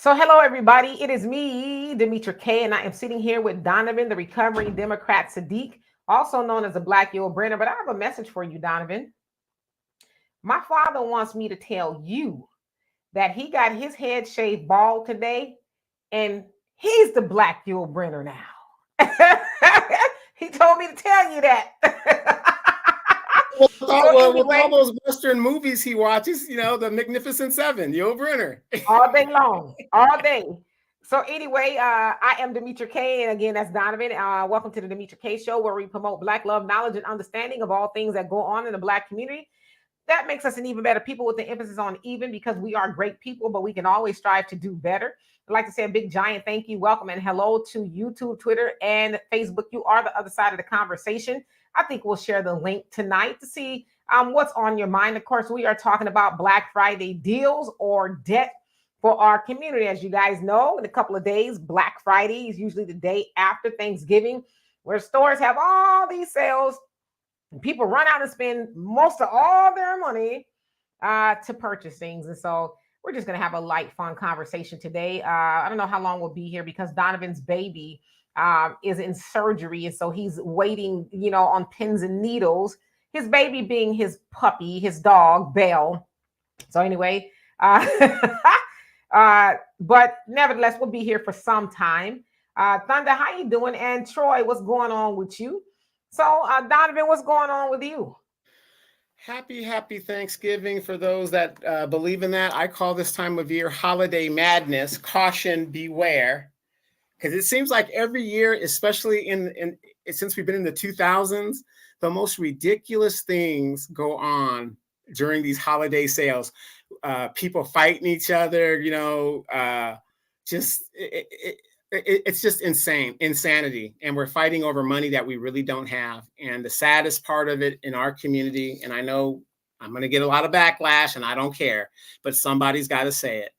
So, hello, everybody. It is me, Demetra K, and I am sitting here with Donovan, the recovering Democrat Sadiq, also known as the Black Yul Brenner. But I have a message for you, Donovan. My father wants me to tell you that he got his head shaved bald today, and he's the Black Yul Brenner now. He told me to tell you that. So, With anyway, all those Western movies he watches, the Magnificent Seven, Yul Brynner. all day long, all day. So anyway, I am Demetra K, and again, that's Donovan. Welcome to the Demetra K Show, where we promote Black love, knowledge, and understanding of all things that go on in the Black community. That makes us an even better people, with the emphasis on even, because we are great people, but we can always strive to do better. I'd like to say a big giant thank you, welcome, and hello to YouTube, Twitter, and Facebook. You are the other side of the conversation. I think we'll share the link tonight to see what's on your mind. Of course, we are talking about Black Friday deals or debt for our community. As you guys know, in a couple of days, Black Friday is usually the day after Thanksgiving, where stores have all these sales and people run out and spend most of all their money to purchase things. And so we're just going to have a light, fun conversation today. I don't know how long we'll be here because Donovan's baby is in surgery. And so he's waiting, on pins and needles. His baby being his puppy, his dog, Belle. So anyway, but nevertheless, we'll be here for some time. Thunder, how you doing? And Troy, what's going on with you? So, Donovan, what's going on with you? Happy Thanksgiving for those that believe in that. I call this time of year holiday madness. Caution, beware. Because it seems like every year, especially since we've been in the 2000s, the most ridiculous things go on during these holiday sales. People fighting each other, it's just insanity. And we're fighting over money that we really don't have. And the saddest part of it in our community, and I know I'm going to get a lot of backlash and I don't care, but somebody's got to say it.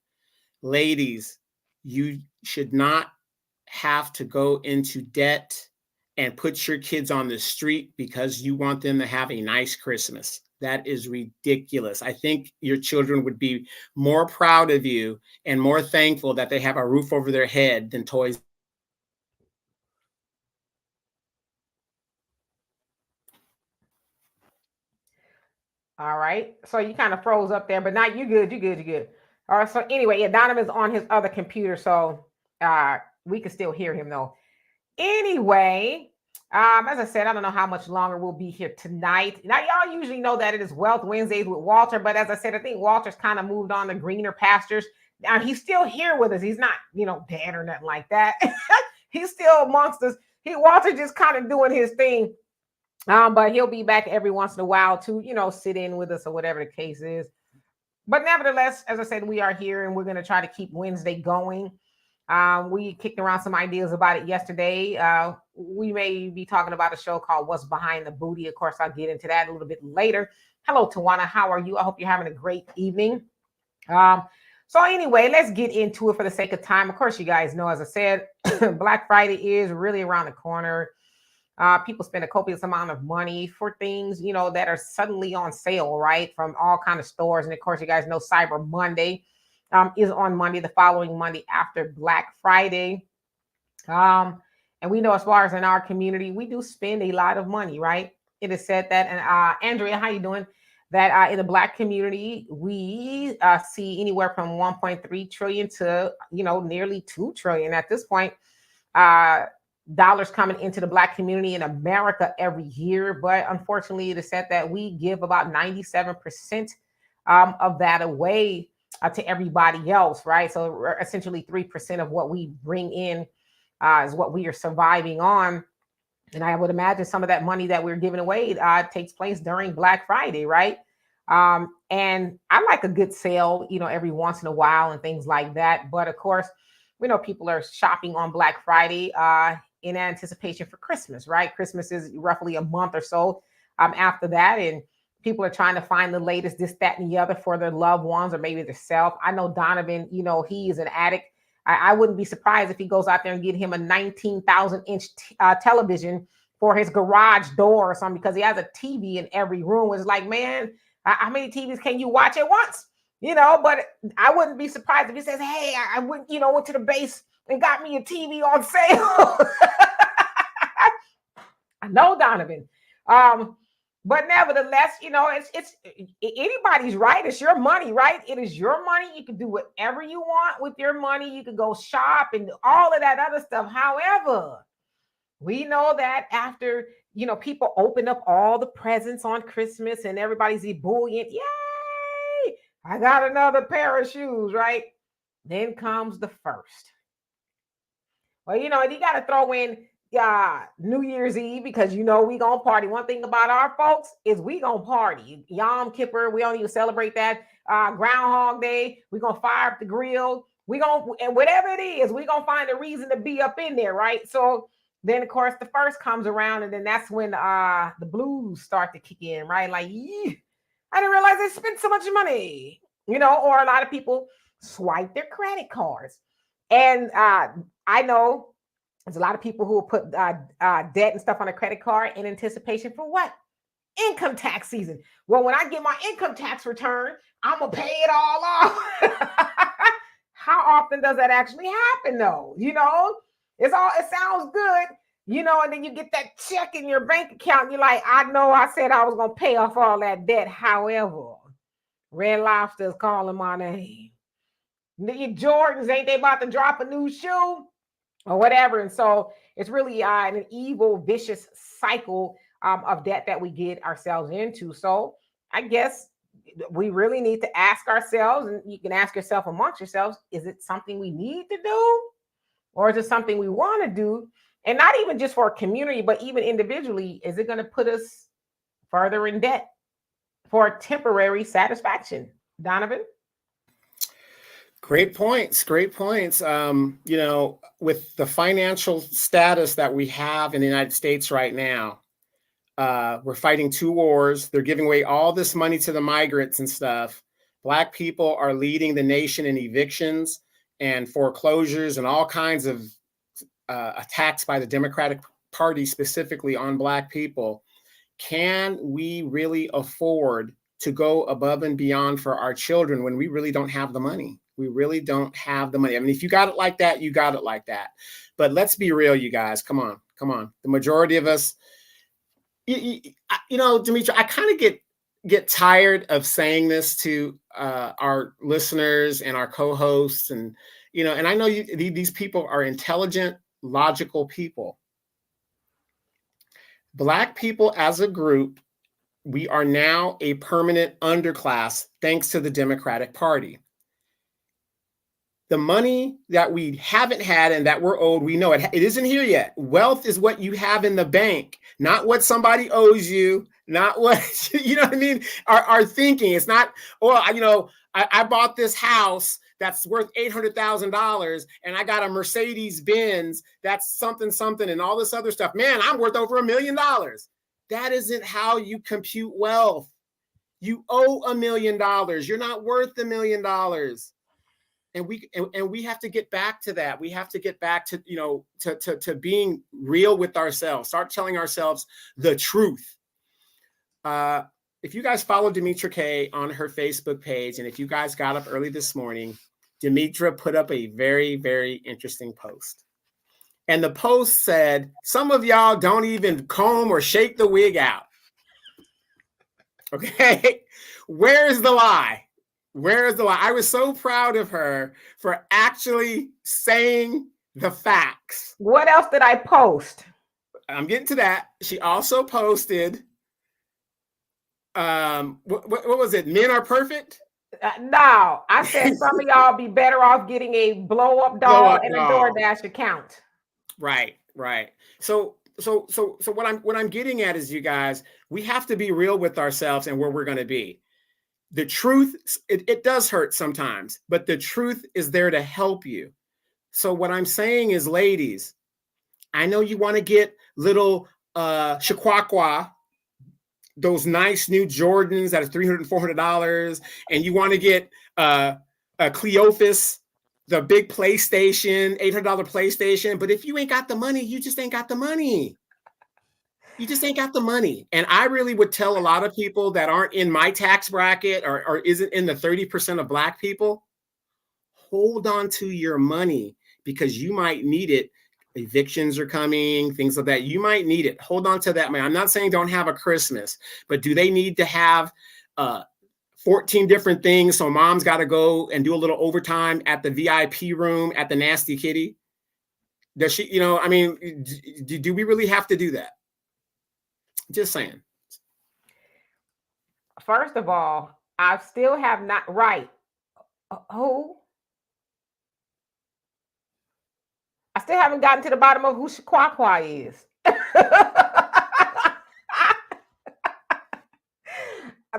Ladies, you should not have to go into debt and put your kids on the street because you want them to have a nice Christmas. That is ridiculous. I think your children would be more proud of you and more thankful that they have a roof over their head than toys. All right. So you kind of froze up there, but now you good. You good. You good. All right. So anyway, yeah, Donovan's on his other computer, so we can still hear him though. Anyway, as I said, I don't know how much longer we'll be here tonight. Now, y'all usually know that it is Wealth Wednesdays with Walter, but as I said, I think Walter's kind of moved on to greener pastures. Now, he's still here with us. He's not, dead or nothing like that. He's still amongst us. Walter just kind of doing his thing. But he'll be back every once in a while to, sit in with us or whatever the case is. But nevertheless, as I said, we are here and we're going to try to keep Wednesday going. We kicked around some ideas about it yesterday. We may be talking about a show called What's Behind the Booty. Of course, I'll get into that a little bit later. Hello, Tawana. How are you? I hope you're having a great evening. So anyway, let's get into it for the sake of time. Of course, you guys know, as I said, Black Friday is really around the corner. People spend a copious amount of money for things, that are suddenly on sale, right? From all kind of stores. And of course, you guys know Cyber Monday is on Monday, the following Monday after Black Friday. And we know as far as in our community, we do spend a lot of money, right? It is said that, and Andrea, how you doing? That in the Black community, we see anywhere from 1.3 trillion to, nearly 2 trillion at this point. Dollars coming into the Black community in America every year. But unfortunately, it is said that we give about 97% of that away to everybody else, right? So essentially 3% of what we bring in is what we are surviving on. And I would imagine some of that money that we're giving away takes place during Black Friday, right? And I like a good sale, every once in a while and things like that. But of course, we know people are shopping on Black Friday in anticipation for Christmas, right? Christmas is roughly a month or so after that. And people are trying to find the latest, this, that, and the other for their loved ones or maybe themselves. I know Donovan, he is an addict. I wouldn't be surprised if he goes out there and get him a 19,000-inch television for his garage door or something, because he has a TV in every room. It's like, man, how many TVs can you watch at once? But I wouldn't be surprised if he says, hey, I went, went to the base and got me a TV on sale. I know, Donovan. But nevertheless, it's anybody's right. It's your money, right? It is your money. You can do whatever you want with your money. You can go shop and all of that other stuff. However, we know that after people open up all the presents on Christmas and everybody's ebullient, yay! I got another pair of shoes, right? Then comes the first. Well, you got to throw in New Year's Eve because we gonna party. One thing about our folks is we gonna party. Yom Kippur, we don't even celebrate that. Groundhog Day, we gonna fire up the grill. We gonna, and whatever it is, we gonna find a reason to be up in there, right? So then of course the first comes around, and then that's when the blues start to kick in, right? Like, I didn't realize I spent so much money, or a lot of people swipe their credit cards. And I know there's a lot of people who will put debt and stuff on a credit card in anticipation for what? Income tax season. Well, when I get my income tax return, I'm going to pay it all off. How often does that actually happen, though? It sounds good, and then you get that check in your bank account. And you're like, I know I said I was going to pay off all that debt. However, Red Lobster is calling my name. The Jordans, ain't they about to drop a new shoe or whatever? And so it's really an evil, vicious cycle of debt that we get ourselves into. So I guess we really need to ask ourselves, and you can ask yourself amongst yourselves, is it something we need to do? Or is it something we want to do? And not even just for a community, but even individually, is it going to put us further in debt for temporary satisfaction? Donovan? Great points. Great points. With the financial status that we have in the United States right now, we're fighting two wars. They're giving away all this money to the migrants and stuff. Black people are leading the nation in evictions and foreclosures and all kinds of attacks by the Democratic Party, specifically on Black people. Can we really afford to go above and beyond for our children when we really don't have the money? We really don't have the money. I mean, if you got it like that, you got it like that. But let's be real, you guys. Come on. The majority of us, Demetri, I kind of get tired of saying this to our listeners and our co-hosts, and I know these people are intelligent, logical people. Black people as a group, we are now a permanent underclass thanks to the Democratic Party. The money that we haven't had and that we're owed, we know it isn't here yet. Wealth is what you have in the bank, not what somebody owes you, not what, what I mean? Our thinking, it's not, I bought this house that's worth $800,000 and I got a Mercedes Benz that's something, and all this other stuff. Man, I'm worth over $1 million. That isn't how you compute wealth. You owe $1 million. You're not worth $1 million. And we have to get back to that. We have to get back to, to being real with ourselves. Start telling ourselves the truth. If you guys follow Demetra K on her Facebook page, and if you guys got up early this morning, Demetra put up a very, very interesting post. And the post said, some of y'all don't even comb or shake the wig out. Okay, where is the lie? Where is the lie? I was so proud of her for actually saying the facts. What else did I post? I'm getting to that. She also posted, what was it? Men are perfect? No, I said some of y'all be better off getting a blow-up doll and a DoorDash account. Right. So what I'm getting at is, you guys, we have to be real with ourselves and where we're going to be. The truth, it does hurt sometimes, but the truth is there to help you. So what I'm saying is, ladies, I know you want to get little Chihuahua, those nice new Jordans that are $300, $400, and you want to get a Cleophas, the big PlayStation, $800 PlayStation. But if you ain't got the money, you just ain't got the money. You just ain't got the money. And I really would tell a lot of people that aren't in my tax bracket or isn't in the 30% of Black people, hold on to your money because you might need it. Evictions are coming, things like that. You might need it. Hold on to that money. I'm not saying don't have a Christmas, but do they need to have 14 different things? So mom's got to go and do a little overtime at the VIP room at the Nasty Kitty. Does she, I mean, do we really have to do that? Just saying. First of all, I still have not right. Who? I still haven't gotten to the bottom of who Shaquaqua is.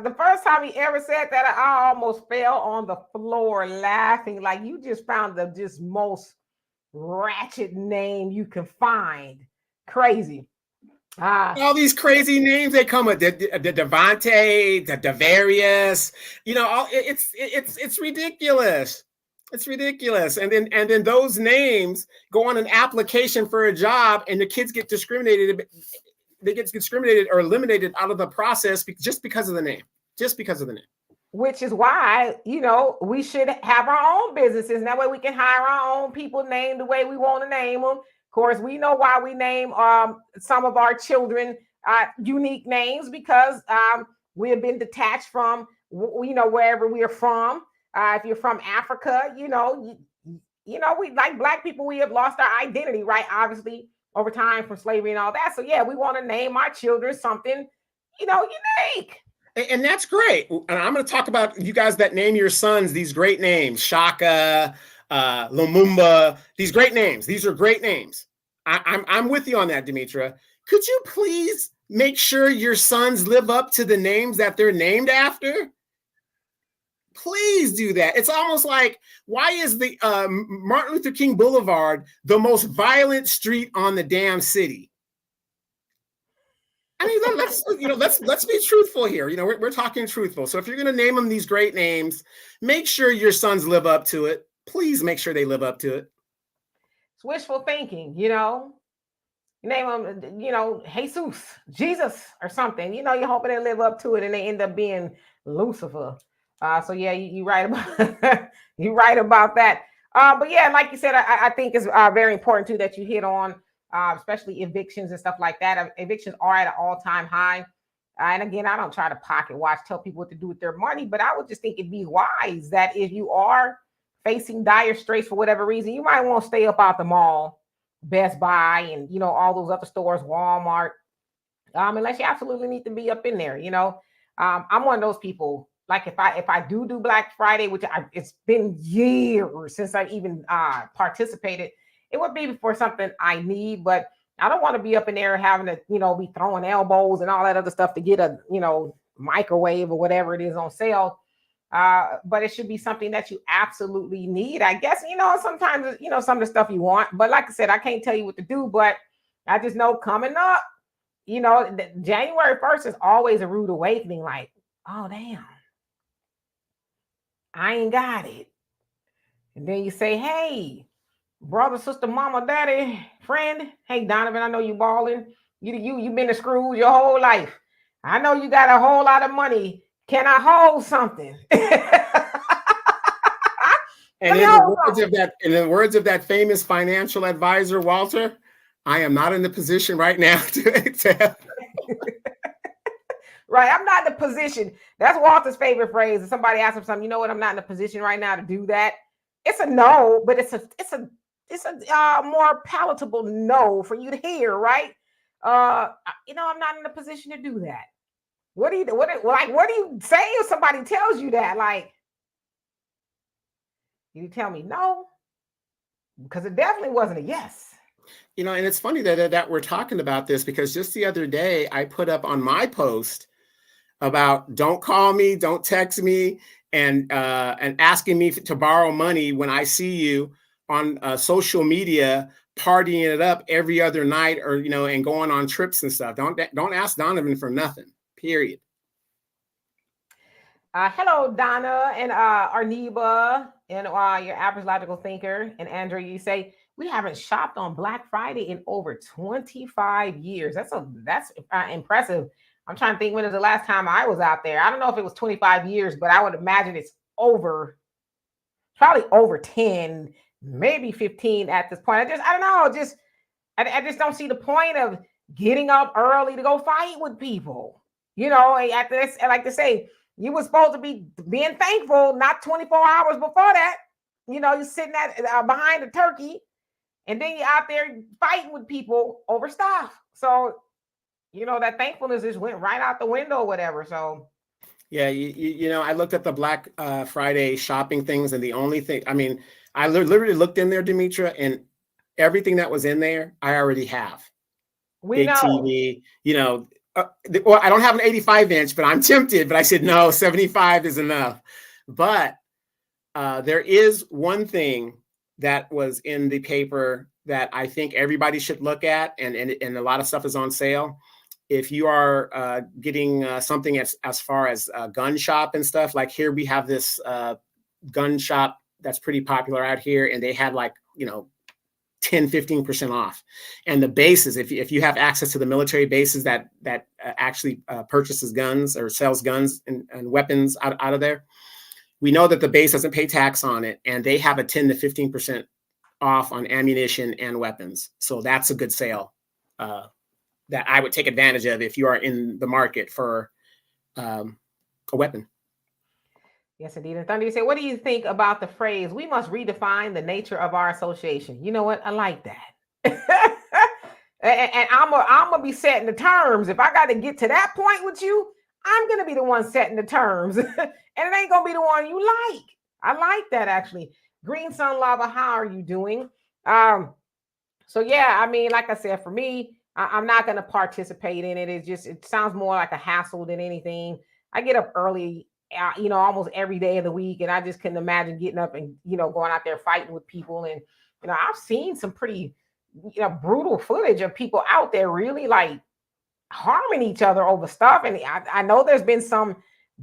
The first time he ever said that, I almost fell on the floor laughing. Like, you just found the just most ratchet name you can find. Crazy. All these crazy names they come with, the Devontae, the Devarius, it's ridiculous. It's ridiculous. And then those names go on an application for a job, and the kids get discriminated. They get discriminated or eliminated out of the process just because of the name. Just because of the name. Which is why, we should have our own businesses. And that way we can hire our own people named the way we want to name them. Of course, we know why we name some of our children unique names, because we have been detached from, wherever we are from. If you're from Africa, we like Black people, we have lost our identity, right? Obviously, over time from slavery and all that. So yeah, we want to name our children something, unique. And that's great. And I'm going to talk about you guys that name your sons these great names, Shaka, Lumumba, these great names. These are great names. I'm with you on that, Demetra. Could you please make sure your sons live up to the names that they're named after? Please do that. It's almost like, why is the Martin Luther King Boulevard the most violent street on the damn city? I mean, let's be truthful here. We're talking truthful. So if you're going to name them these great names, make sure your sons live up to it. Please make sure they live up to it. It's wishful thinking, You name them, Jesus, Jesus, or something. You're hoping they live up to it, and they end up being Lucifer. So yeah, you right about you right about that. But yeah, like you said, I think it's very important too that you hit on, especially evictions and stuff like that. Evictions are at an all-time high. And again, I don't try to pocket watch, tell people what to do with their money, but I would just think it'd be wise that if you are facing dire straits for whatever reason, you might want to stay up out the mall, Best Buy, and all those other stores, Walmart, unless you absolutely need to be up in there. I'm one of those people. Like if I do Black Friday, which it's been years since I even participated, it would be for something I need, but I don't want to be up in there having to, be throwing elbows and all that other stuff to get a, microwave or whatever it is on sale. But it should be something that you absolutely need. I guess, sometimes, some of the stuff you want, but like I said, I can't tell you what to do, but I just know coming up, January 1st is always a rude awakening. Like, oh, damn, I ain't got it. And then you say, hey, brother, sister, mama, daddy, friend, hey, Donovan, I know you balling. You've been to Scrooge your whole life. I know you got a whole lot of money. Can I hold something? And in the words of that famous financial advisor, Walter, I am not in the position right now to Right. I'm not in the position. That's Walter's favorite phrase. If somebody asks him something, you know what? I'm not in a position right now to do that. It's a no, but it's a more palatable no for you to hear, right? I'm not in a position to do that. What do you say if somebody tells you that? Like, you tell me no, because it definitely wasn't a yes. And it's funny that we're talking about this, because just the other day I put up on my post about don't call me, don't text me, and asking me to borrow money when I see you on social media partying it up every other night, or and going on trips and stuff. Don't ask Donovan for nothing. Period. Hello, Donna and Arniba and your average logical thinker. And Andrew, you say we haven't shopped on Black Friday in over 25 years. That's impressive. I'm trying to think when was the last time I was out there. I don't know if it was 25 years, but I would imagine it's over, probably over 10, maybe 15 at this point. I don't know. I just don't see the point of getting up early to go fight with people. After this, I like to say, you were supposed to be being thankful, not 24 hours before that. You're sitting behind the turkey, and then you're out there fighting with people over stuff. So, that thankfulness just went right out the window, or whatever. So, yeah, I looked at the Black Friday shopping things, and the only thing, I mean, I literally looked in there, Demetra, and everything that was in there, I already have. we Big know. TV, well, I don't have an 85-inch, but I'm tempted. But I said, no, 75 is enough. But there is one thing that was in the paper that I think everybody should look at, and a lot of stuff is on sale. If you are getting something as far as gun shop and stuff, like here we have this gun shop that's pretty popular out here, and they had 10-15% off. And the bases, if you have access to the military bases that actually purchases guns or sells guns and weapons out of there, we know that the base doesn't pay tax on it, and they have a 10-15% off on ammunition and weapons. So that's a good sale that I would take advantage of if you are in the market for a weapon. Yes, indeed. And Thunder, you say, what do you think about the phrase, we must redefine the nature of our association? You know what? I like that. and I'm going to be setting the terms. If I got to get to that point with you, I'm going to be the one setting the terms. And it ain't going to be the one you like. I like that, actually. Green Sun Lava, how are you doing? So, yeah, I mean, like I said, for me, I'm not going to participate in it. It sounds more like a hassle than anything. I get up early, almost every day of the week. And I just couldn't imagine getting up and, going out there fighting with people. And, I've seen some pretty, brutal footage of people out there really like harming each other over stuff. And I know there's been some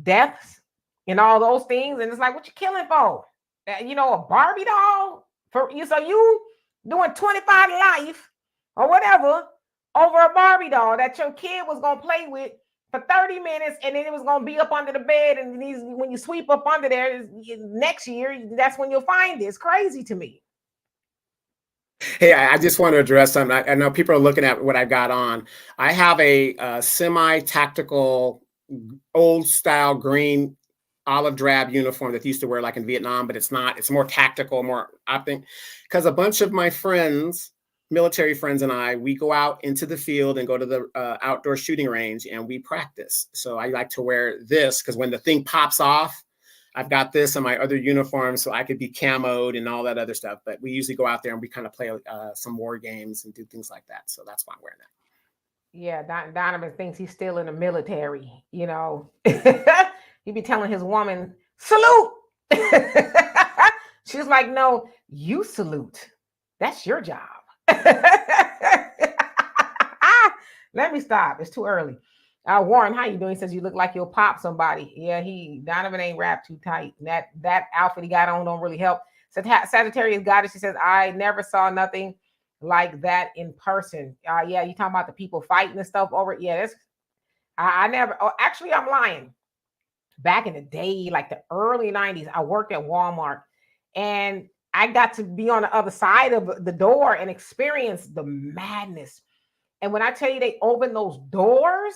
deaths and all those things. And it's like, what you killing for? A Barbie doll for you. So you doing 25 life or whatever over a Barbie doll that your kid was going to play with for 30 minutes, and then it was going to be up under the bed. And when you sweep up under there next year, that's when you'll find it. It's crazy to me. Hey, I just want to address something. I know people are looking at what I've got on. I have a semi-tactical, old-style green olive drab uniform that they used to wear like in Vietnam, but it's not. It's more tactical, more, I think, because a bunch of my friends, military friends, and we go out into the field and go to the outdoor shooting range, and we practice. So I like to wear this because when the thing pops off, I've got this on my other uniform, so I could be camoed and all that other stuff. But we usually go out there and we kind of play some war games and do things like that. So that's why I'm wearing that. Yeah, Donovan thinks he's still in the military. He be telling his woman, salute. She's like, no, you salute. That's your job. Let me stop. It's too early. Warren, how you doing? He says you look like you'll pop somebody. Yeah, Donovan ain't wrapped too tight. That outfit he got on don't really help. Sagittarius goddess, she says, I never saw nothing like that in person. Yeah, you talking about the people fighting and stuff over it? Yeah, that's I never. Oh, actually, I'm lying. Back in the day, like the early 90s, I worked at Walmart, and I got to be on the other side of the door and experience the madness. And when I tell you they opened those doors,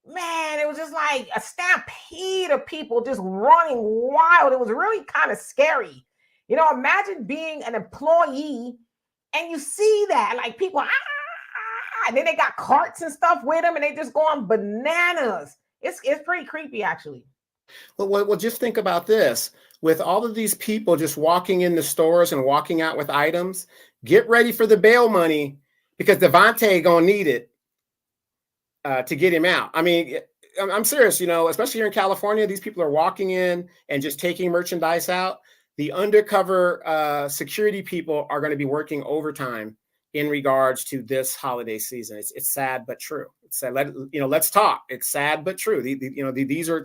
man, it was just like a stampede of people just running wild. It was really kind of scary. Imagine being an employee and you see that, like people, and then they got carts and stuff with them and they just going bananas. It's pretty creepy, actually. Well, just think about this. With all of these people just walking in the stores and walking out with items, get ready for the bail money because Devontae gonna need it to get him out. I mean, I'm serious, especially here in California, these people are walking in and just taking merchandise out. The undercover security people are going to be working overtime in regards to this holiday season. It's sad but true. It's sad. Let's talk. It's sad but true. These are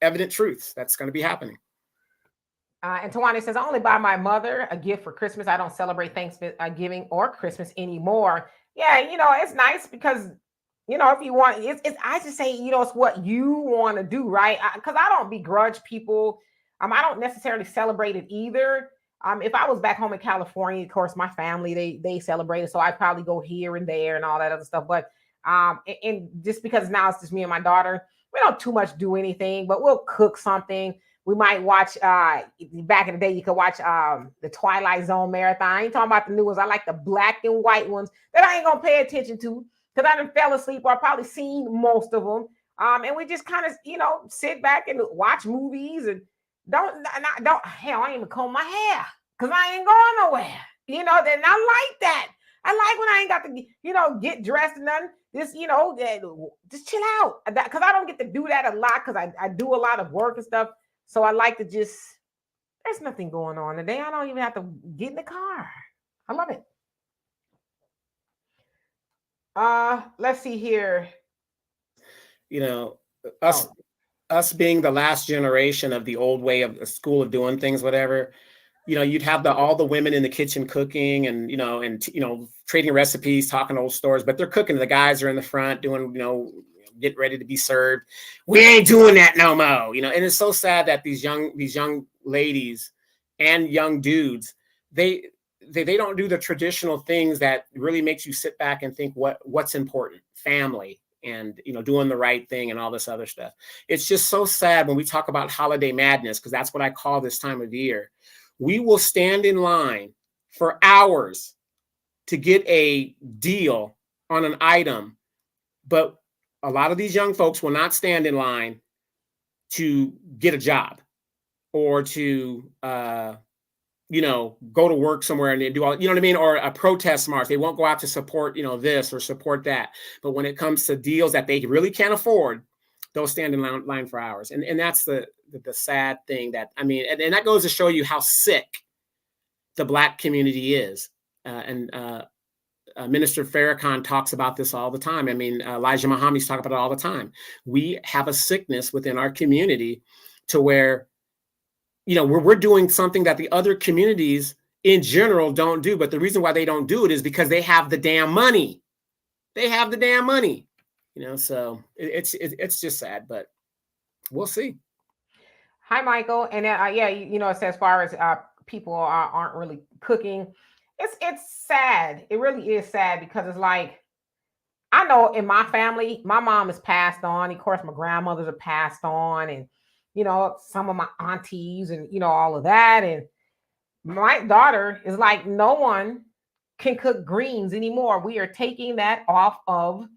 evident truths that's going to be happening. And Tawana says, I only buy my mother a gift for Christmas. I don't celebrate Thanksgiving or Christmas anymore. Yeah, it's nice because, if you want, I just say, it's what you want to do, right? Because I don't begrudge people. I don't necessarily celebrate it either. If I was back home in California, of course, my family, they celebrate it. So I'd probably go here and there and all that other stuff. But and just because now it's just me and my daughter, we don't too much do anything, but we'll cook something. We might watch back in the day, you could watch the Twilight Zone marathon. I ain't talking about the new ones. I like the black and white ones that I ain't gonna pay attention to because I done fell asleep or I probably seen most of them. And we just kind of, sit back and watch movies and don't hell, I ain't even comb my hair because I ain't going nowhere. Then I like that. I like when I ain't got to, get dressed and nothing. Just, just chill out. Because I don't get to do that a lot because I do a lot of work and stuff. So I like to just, there's nothing going on today. I don't even have to get in the car. I love it. Let's see here. Us being the last generation of the old way of the school of doing things, whatever, you'd have all the women in the kitchen cooking and, trading recipes, talking old stories, but they're cooking. The guys are in the front doing, getting ready to be served. We ain't doing that no more, and it's so sad that these young ladies and young dudes, they don't do the traditional things that really makes you sit back and think what's important, family, and doing the right thing and all this other stuff. It's just so sad when we talk about holiday madness, because that's what I call this time of year. We will stand in line for hours to get a deal on an item, but a lot of these young folks will not stand in line to get a job or to, go to work somewhere and do all, what I mean? Or a protest march. They won't go out to support, this or support that. But when it comes to deals that they really can't afford, they'll stand in line for hours. And that's the sad thing that, and that goes to show you how sick the Black community is. Minister Farrakhan talks about this all the time. Elijah Muhammad's talk about it all the time. We have a sickness within our community to where, we're doing something that the other communities in general don't do. But the reason why they don't do it is because they have the damn money. They have the damn money, so it's just sad, but we'll see. Hi, Michael. And it says as far as people aren't really cooking, it's sad. It really is sad because it's like, I know in my family, my mom is passed on. Of course, my grandmothers are passed on, and some of my aunties and all of that. And my daughter is like, no one can cook greens anymore. We are taking that off of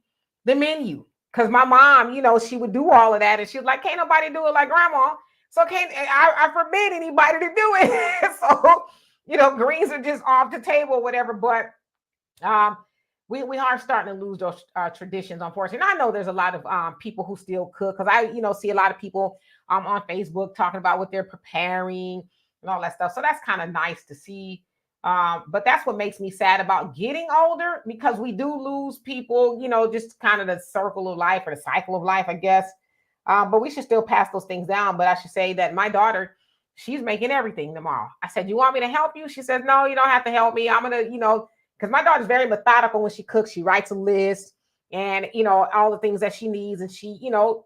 the menu because my mom, she would do all of that, and she was like, can't nobody do it like grandma. So I forbid anybody to do it. So, greens are just off the table, whatever. But we are starting to lose those traditions, unfortunately. And I know there's a lot of people who still cook because I, see a lot of people on Facebook talking about what they're preparing and all that stuff. So that's kind of nice to see. But that's what makes me sad about getting older, because we do lose people, just kind of the circle of life or the cycle of life, I guess. But we should still pass those things down. But I should say that my daughter, she's making everything tomorrow. I said, you want me to help you? She says, no, you don't have to help me. I'm going to, because my daughter's very methodical when she cooks. She writes a list and, all the things that she needs. And she,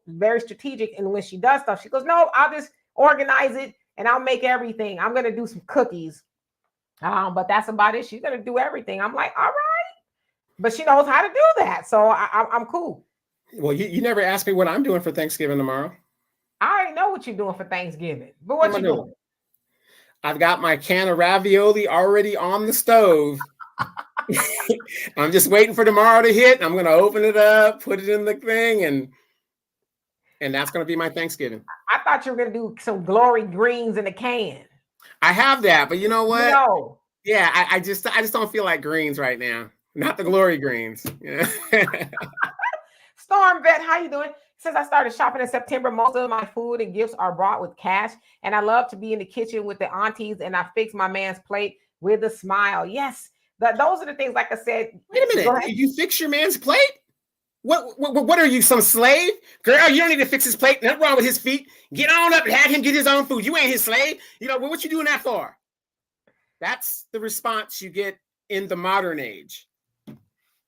very strategic. And when she does stuff, she goes, no, I'll just organize it and I'll make everything. I'm going to do some cookies. But that's about it. She's going to do everything. I'm like, all right. But she knows how to do that. So I'm cool. Well, you never asked me what I'm doing for Thanksgiving tomorrow. I already know what you're doing for Thanksgiving. But what you doing? I've got my can of ravioli already on the stove. I'm just waiting for tomorrow to hit. I'm going to open it up, put it in the thing, and that's going to be my Thanksgiving. I thought you were going to do some glory greens in a can. I have that, but you know what? No. Yeah, I just don't feel like greens right now. Not the glory greens. Storm Vet, how you doing? Since I started shopping in September, most of my food and gifts are bought with cash, and I love to be in the kitchen with the aunties, and I fix my man's plate with a smile. Yes, those are the things. Like I said, wait a minute, did you fix your man's plate? What are you, some slave? Girl, you don't need to fix his plate. Nothing wrong with his feet. Get on up and have him get his own food. You ain't his slave. What you doing that for? That's the response you get in the modern age.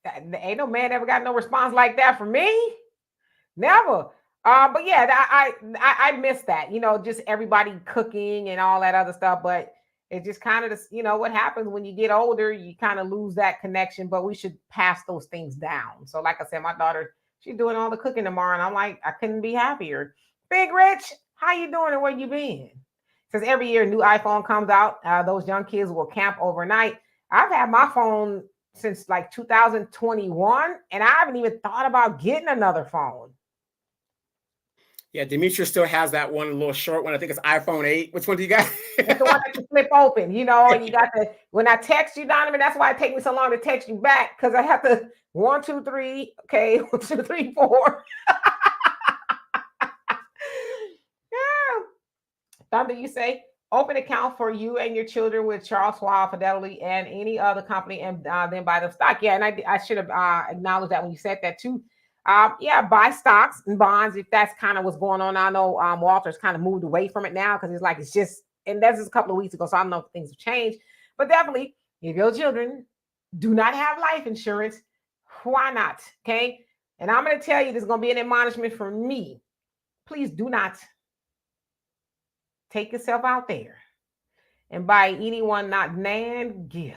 Ain't no man ever got no response like that from me. Never. But yeah, I miss that. Just everybody cooking and all that other stuff. But it just kind of, what happens when you get older, you kind of lose that connection. But we should pass those things down. So, like I said, my daughter, she's doing all the cooking tomorrow, and I'm like, I couldn't be happier. Big Rich, how you doing and where you been? Because every year a new iPhone comes out, those young kids will camp overnight. I've had my phone since like 2021, and I haven't even thought about getting another phone. Yeah, Demetrius still has that one, a little short one. I think it's iPhone 8. Which one do you got? It's the one that you flip open, and you got when I text you, Donovan, that's why it takes me so long to text you back, because I have to 1, 2, 3, okay, 1, 2, 3, 4. Yeah. Thunder, you say, open account for you and your children with Charles Schwab, Fidelity, and any other company, and then buy the stock. Yeah, and I should have acknowledged that when you said that too. Yeah, buy stocks and bonds if that's kind of what's going on. I know Walter's kind of moved away from it now because it's just, and that's just a couple of weeks ago, so I don't know if things have changed. But definitely, if your children do not have life insurance, why not? Okay, and I'm going to tell you, there's going to be an admonishment from me. Please do not take yourself out there and buy anyone not nan gift.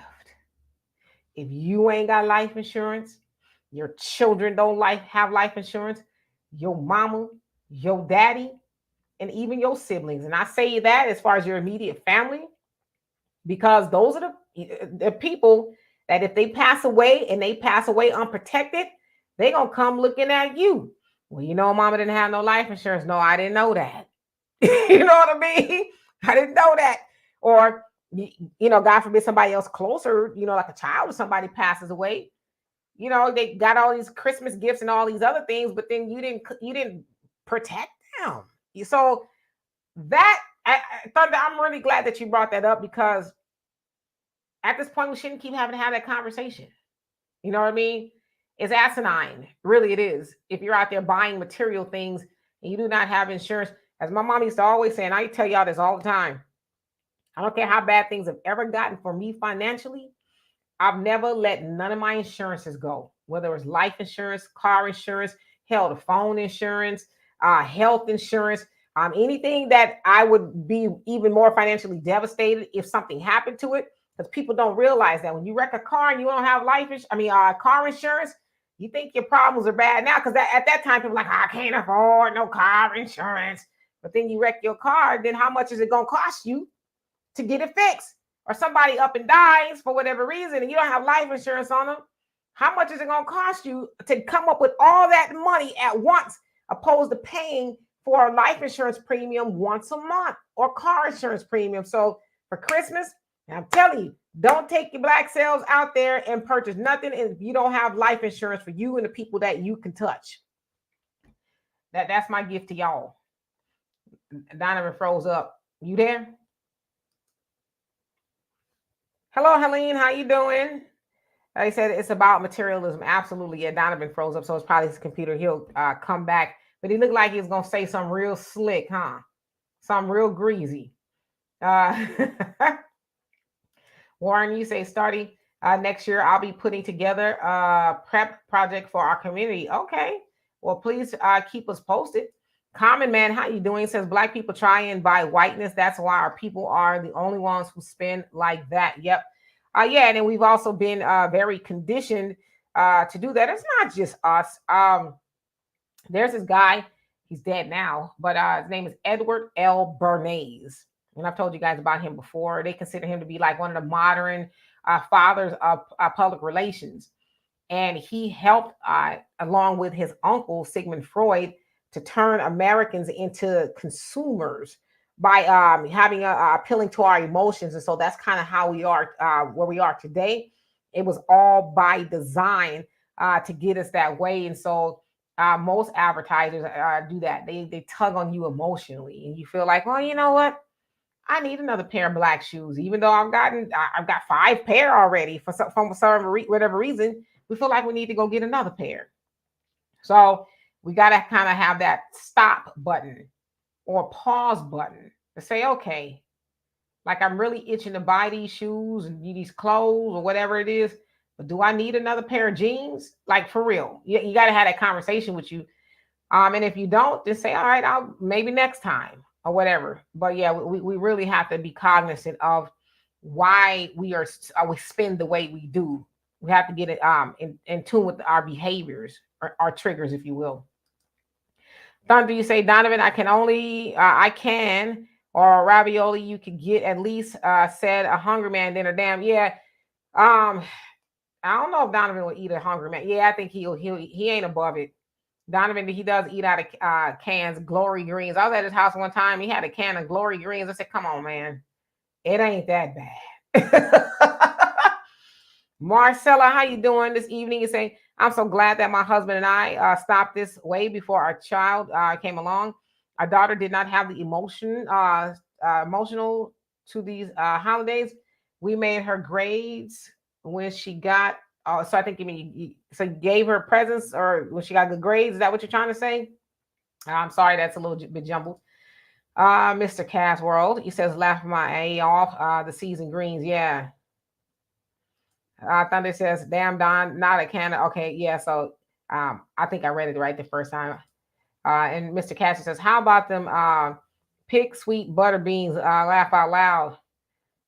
If you ain't got life insurance, your children don't have life insurance, your mama, your daddy, and even your siblings. And I say that as far as your immediate family, because those are the people that if they pass away and they pass away unprotected, they're going to come looking at you. Well, mama didn't have no life insurance. No, I didn't know that. You know what I mean? I didn't know that. Or, God forbid somebody else closer, like a child or somebody passes away. They got all these Christmas gifts and all these other things, but then you didn't protect them. So that, Thunder, I'm really glad that you brought that up, because at this point we shouldn't keep having to have that conversation. You know what I mean? It's asinine. Really, it is. If you're out there buying material things and you do not have insurance, as my mom used to always say, and I tell y'all this all the time, I don't care how bad things have ever gotten for me financially, I've never let none of my insurances go, whether it's life insurance, car insurance, hell, the phone insurance, health insurance, anything that I would be even more financially devastated if something happened to it. Because people don't realize that when you wreck a car and you don't have car insurance, you think your problems are bad now. Because at that time, people are like, I can't afford no car insurance. But then you wreck your car, then how much is it going to cost you to get it fixed? Or somebody up and dies for whatever reason and you don't have life insurance on them, how much is it going to cost you to come up with all that money at once, opposed to paying for a life insurance premium once a month or car insurance premium? So for Christmas, I'm telling you, don't take your black cells out there and purchase nothing if you don't have life insurance for you and the people that you can touch. That's my gift to y'all. Donovan froze up. You there? Hello, Helene. How you doing? He said it's about materialism. Absolutely. Yeah, Donovan froze up, so it's probably his computer. He'll come back. But he looked like he was going to say something real slick, huh? Something real greasy. Warren, you say starting next year, I'll be putting together a prep project for our community. Okay. Well, please keep us posted. Common Man, how you doing? Says black people try and buy whiteness. That's why our people are the only ones who spend like that. Yep. Yeah, and then we've also been very conditioned to do that. It's not just us. There's this guy. He's dead now, but his name is Edward L. Bernays. And I've told you guys about him before. They consider him to be like one of the modern fathers of public relations. And he helped, along with his uncle, Sigmund Freud, to turn Americans into consumers by having appealing to our emotions. And so that's kind of how we are where we are today. It was all by design to get us that way. And so most advertisers do that. They tug on you emotionally, and you feel like, well, you know what? I need another pair of black shoes, even though I've got 5 pair already for whatever reason. We feel like we need to go get another pair. So we got to kind of have that stop button or pause button to say, okay, like I'm really itching to buy these shoes and these clothes or whatever it is. But do I need another pair of jeans? Like for real, you got to have that conversation with you. And if you don't, just say, all right, I'll maybe next time or whatever. But yeah, we really have to be cognizant of why we spend the way we do. We have to get it in tune with our behaviors or our triggers, if you will. Thunder, you say, Donovan, I can, or ravioli, you could get at least, said a hungry man dinner. Damn, yeah. Um, I don't know if Donovan will eat a hungry man. Yeah, I think he ain't above it. Donovan, he does eat out of cans, Glory Greens. I was at his house one time. He had a can of Glory Greens. I said, come on, man. It ain't that bad. Marcella, how you doing this evening? You say, I'm so glad that my husband and I stopped this way before our child came along. Our daughter did not have the emotional to these holidays. We made her grades when she got. So I think so you gave her presents or when she got good grades. Is that what you're trying to say? I'm sorry, that's a little bit jumbled. Mr. Cass World, he says, laugh my A off. The season greens, yeah. Thunder says, damn Don, not a can of, okay, yeah. So I think I read it right the first time. And Mr. Cassie says, how about them pig sweet butter beans? Laugh out loud.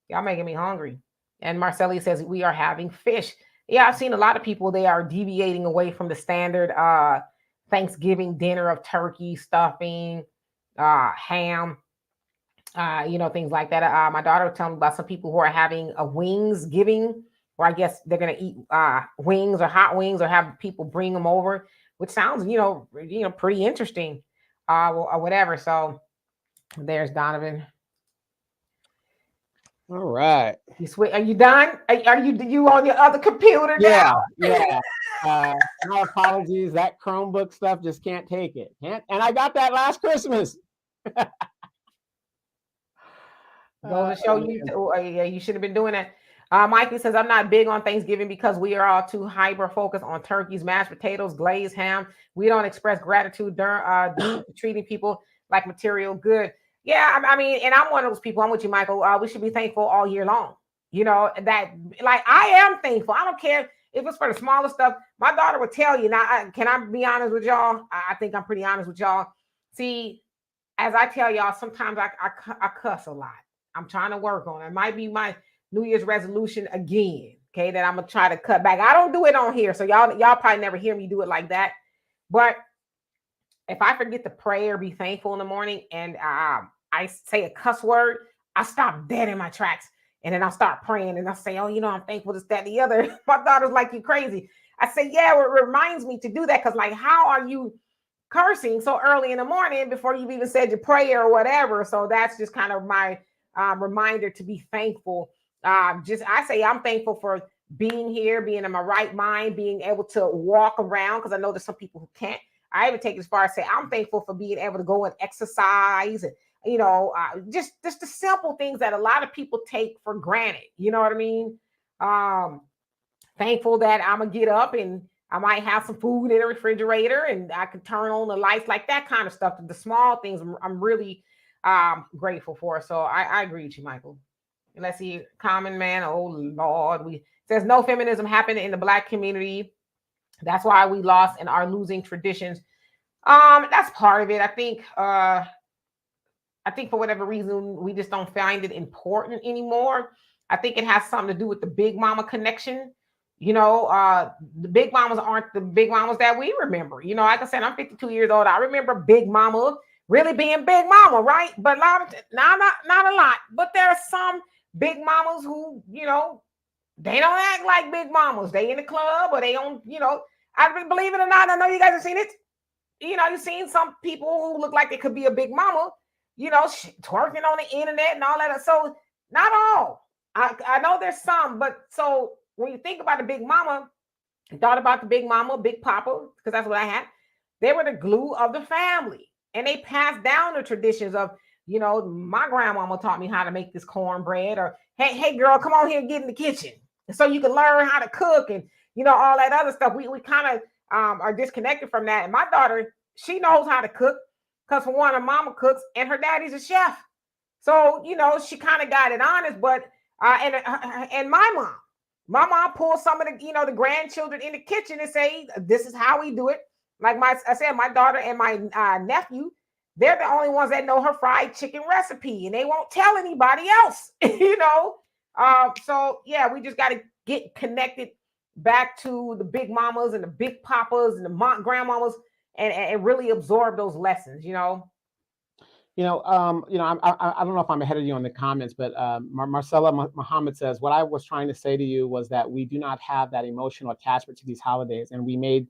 Y'all making me hungry. And Marcelli says, we are having fish. Yeah, I've seen a lot of people, they are deviating away from the standard Thanksgiving dinner of turkey, stuffing, ham, things like that. My daughter was telling me about some people who are having a wings giving, or I guess they're gonna eat wings or hot wings, or have people bring them over, which sounds, pretty interesting, or whatever. So there's Donovan. All right. Are you done? Are you on your other computer now? Yeah. My apologies. That Chromebook stuff just can't take it. And I got that last Christmas. Goes to show you, you should have been doing that. Mikey says, I'm not big on Thanksgiving because we are all too hyper focused on turkeys, mashed potatoes, glazed ham. We don't express gratitude due to treating people like material good. Yeah, I mean, and I'm one of those people. I'm with you, Michael. We should be thankful all year long. That, like, I am thankful. I don't care if it's for the smallest stuff. My daughter would tell you. Now, can I be honest with y'all? I think I'm pretty honest with y'all. See, as I tell y'all, sometimes I cuss a lot. I'm trying to work on it. It might be my New Year's resolution again. Okay, that I'm gonna try to cut back. I don't do it on here, so y'all probably never hear me do it like that. But if I forget to pray or be thankful in the morning, and I say a cuss word, I stop dead in my tracks, and then I'll start praying, and I'll say, "Oh, I'm thankful this, that, and the other." My daughter's like, "You crazy?" I say, "Yeah, it reminds me to do that because, like, how are you cursing so early in the morning before you've even said your prayer or whatever?" So that's just kind of my reminder to be thankful. I say I'm thankful for being here, being in my right mind, being able to walk around, because I know there's some people who can't. I even take it as far as say I'm thankful for being able to go and exercise, and just the simple things that a lot of people take for granted. You know what I mean? Thankful that I'm gonna get up and I might have some food in the refrigerator and I can turn on the lights, like that kind of stuff. The small things I'm really grateful for. So I agree with you, Michael. And let's see, common man. Oh Lord, we says no feminism happened in the Black community. That's why we lost and are losing traditions. That's part of it. I think for whatever reason we just don't find it important anymore. I think it has something to do with the big mama connection. The big mamas aren't the big mamas that we remember. Like I said, I'm 52 years old. I remember Big Mama really being Big Mama, right? But not a lot. But there are some big mamas who, they don't act like big mamas. They in the club or they on, I believe it or not, I know you guys have seen it. You've seen some people who look like they could be a big mama, twerking on the internet and all that. So not all. I know there's some, but so when you think about the big mama, I thought about the big mama, big papa, because that's what I had. They were the glue of the family. And they passed down the traditions of, my grandmama taught me how to make this cornbread, or hey girl, come on here and get in the kitchen. And so you can learn how to cook and, all that other stuff. We kind of are disconnected from that. And my daughter, she knows how to cook because for one, her mama cooks and her daddy's a chef. So, she kind of got it honest, but and my mom pulls some of the, the grandchildren in the kitchen and say, this is how we do it. Like I said, my daughter and my nephew, they're the only ones that know her fried chicken recipe, and they won't tell anybody else, So yeah, we just got to get connected back to the big mamas and the big papas and the grandmamas, and really absorb those lessons. I don't know if I'm ahead of you on the comments, but Marcella Muhammad says, what I was trying to say to you was that we do not have that emotional attachment to these holidays, and we made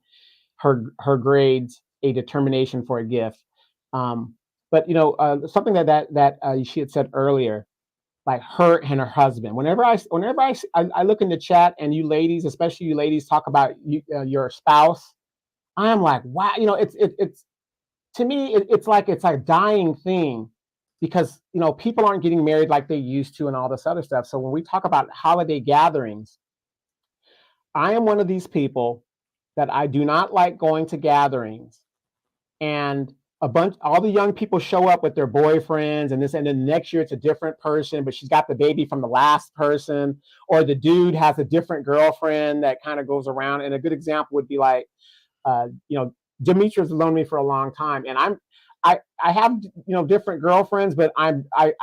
her grades a determination for a gift. But something that she had said earlier, like her and her husband. Whenever I look in the chat and you ladies, especially you ladies, talk about your spouse, I am like, wow, it's to me, it's like it's a dying thing because, people aren't getting married like they used to and all this other stuff. So when we talk about holiday gatherings, I am one of these people that I do not like going to gatherings and all the young people show up with their boyfriends and then the next year it's a different person, but she's got the baby from the last person, or the dude has a different girlfriend that kind of goes around. And a good example would be like, Demetria's known me for a long time, and I have different girlfriends, but I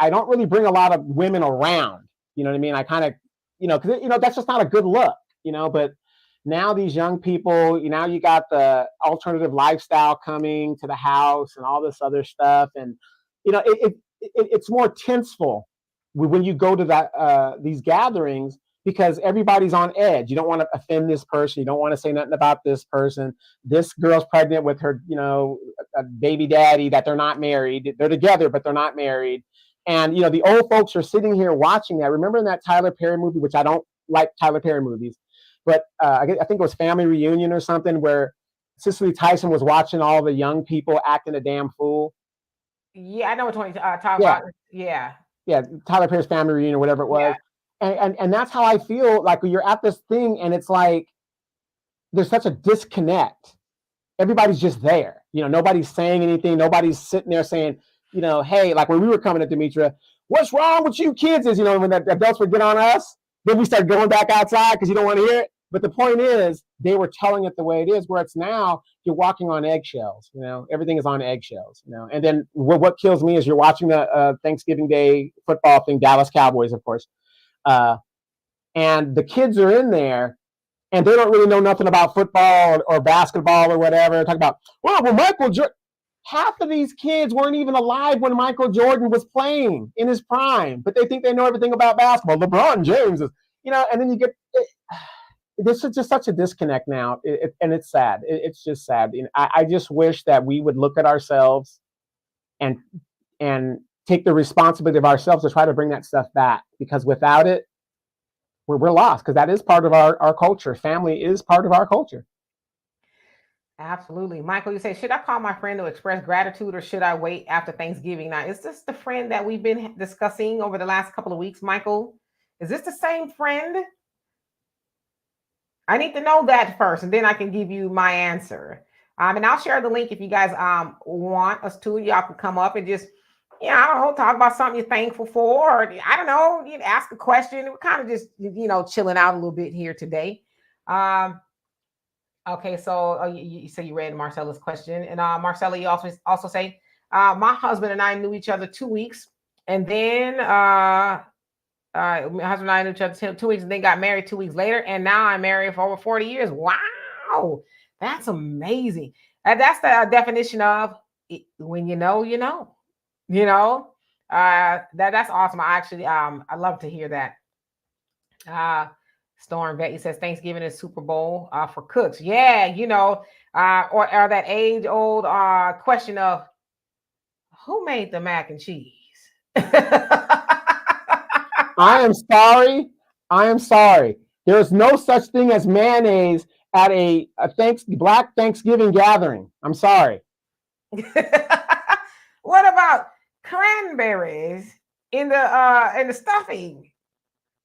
don't really bring a lot of women around. You know what I mean? I kind of because that's just not a good look. But now these young people, now you got the alternative lifestyle coming to the house and all this other stuff, and it's more tenseful when you go to these gatherings, because everybody's on edge. You don't want to offend this person. You don't want to say nothing about this person. This girl's pregnant with her, a baby daddy that they're not married. They're together, but they're not married. And, the old folks are sitting here watching that. Remember in that Tyler Perry movie, which I don't like Tyler Perry movies, but I think it was Family Reunion or something, where Cicely Tyson was watching all the young people acting a damn fool. Yeah, I know what you're talking about. Yeah. Yeah, Tyler Perry's Family Reunion or whatever it was. Yeah. And that's how I feel like when you're at this thing and it's like there's such a disconnect. Everybody's just there. Nobody's saying anything. Nobody's sitting there saying, hey, like when we were coming to Demetria, what's wrong with you kids? Is, when the adults would get on us, then we start going back outside because you don't want to hear it. But the point is, they were telling it the way it is, where it's now you're walking on eggshells. Everything is on eggshells. And then what kills me is you're watching the Thanksgiving Day football thing, Dallas Cowboys, of course. And the kids are in there and they don't really know nothing about football or basketball or whatever. Talk about, well, Michael Jordan. Half of these kids weren't even alive when Michael Jordan was playing in his prime, but they think they know everything about basketball. LeBron James is, and then you get, this is just such a disconnect now. And it's sad. It's just sad. I just wish that we would look at ourselves and take the responsibility of ourselves to try to bring that stuff back, because without it, we're lost, because that is part of our culture. Family is part of our culture. Absolutely. Michael, you say, should I call my friend to express gratitude or should I wait after Thanksgiving? Now, is this the friend that we've been discussing over the last couple of weeks, Michael? Is this the same friend? I need to know that first, and then I can give you my answer. And I'll share the link if you guys want us to. Y'all can come up and just, I don't know, talk about something you're thankful for, or I don't know, ask a question. We're kind of just, chilling out a little bit here today. Okay, so you say you read Marcella's question, and Marcella, you also say, my husband and I knew each other 2 weeks, and then my husband and I knew each other 2 weeks, and then got married 2 weeks later, and now I'm married for over 40 years. Wow, that's amazing. And that's the definition of when you know, you know. That's awesome. I actually I love to hear that. Storm Betty says Thanksgiving is Super Bowl for cooks. Yeah, or that age-old question of who made the mac and cheese? I am sorry. There's no such thing as mayonnaise at a Black Thanksgiving gathering. I'm sorry. What about cranberries in the stuffing?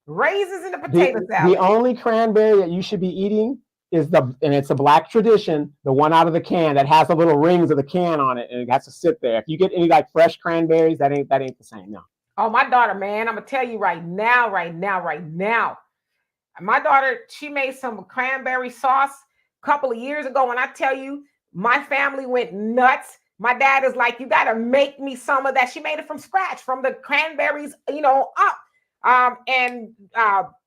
Raisins in the potato salad. The only cranberry that you should be eating and it's a Black tradition, the one out of the can that has the little rings of the can on it, and it has to sit there. If you get any like fresh cranberries, that ain't the same. No. Oh, my daughter, man, I'm gonna tell you right now, right now, right now. My daughter, she made some cranberry sauce a couple of years ago. And I tell you, my family went nuts. My dad is like, you got to make me some of that. She made it from scratch, from the cranberries, up. And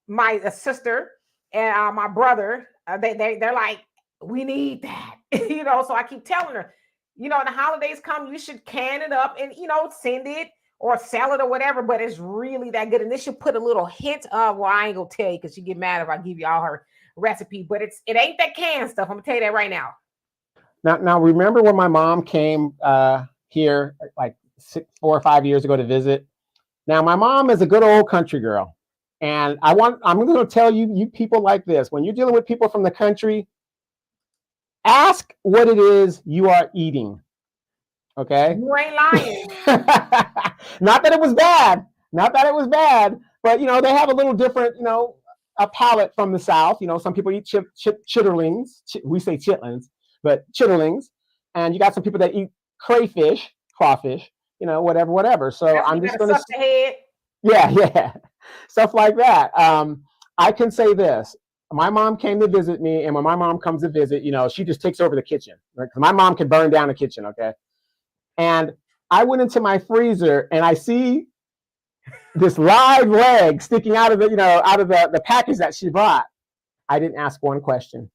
my sister and my brother, they're like, we need that, So I keep telling her, the holidays come, you should can it up and send it or sell it or whatever, but it's really that good. And this should put a little hint of, well, I ain't gonna tell you because she get mad if I give you all her recipe, but it ain't that canned stuff. I'm gonna tell you that right now. Now remember when my mom came here like 4 or 5 years ago to visit? Now my mom is a good old country girl. And I'm going to tell you people like this, when you're dealing with people from the country, ask what it is you are eating. Okay. You ain't lying. Not that it was bad. Not that it was bad, but they have a little different, a palate from the South. Some people eat chitterlings. We say chitlins, but chitterlings. And you got some people that eat crayfish, crawfish, whatever. So That's I'm just going to the head. Yeah. Stuff like that. I can say this. My mom came to visit me, and when my mom comes to visit, she just takes over the kitchen. Right? 'Cause my mom can burn down the kitchen, okay? And I went into my freezer and I see this live leg sticking out of the package that she bought. I didn't ask one question.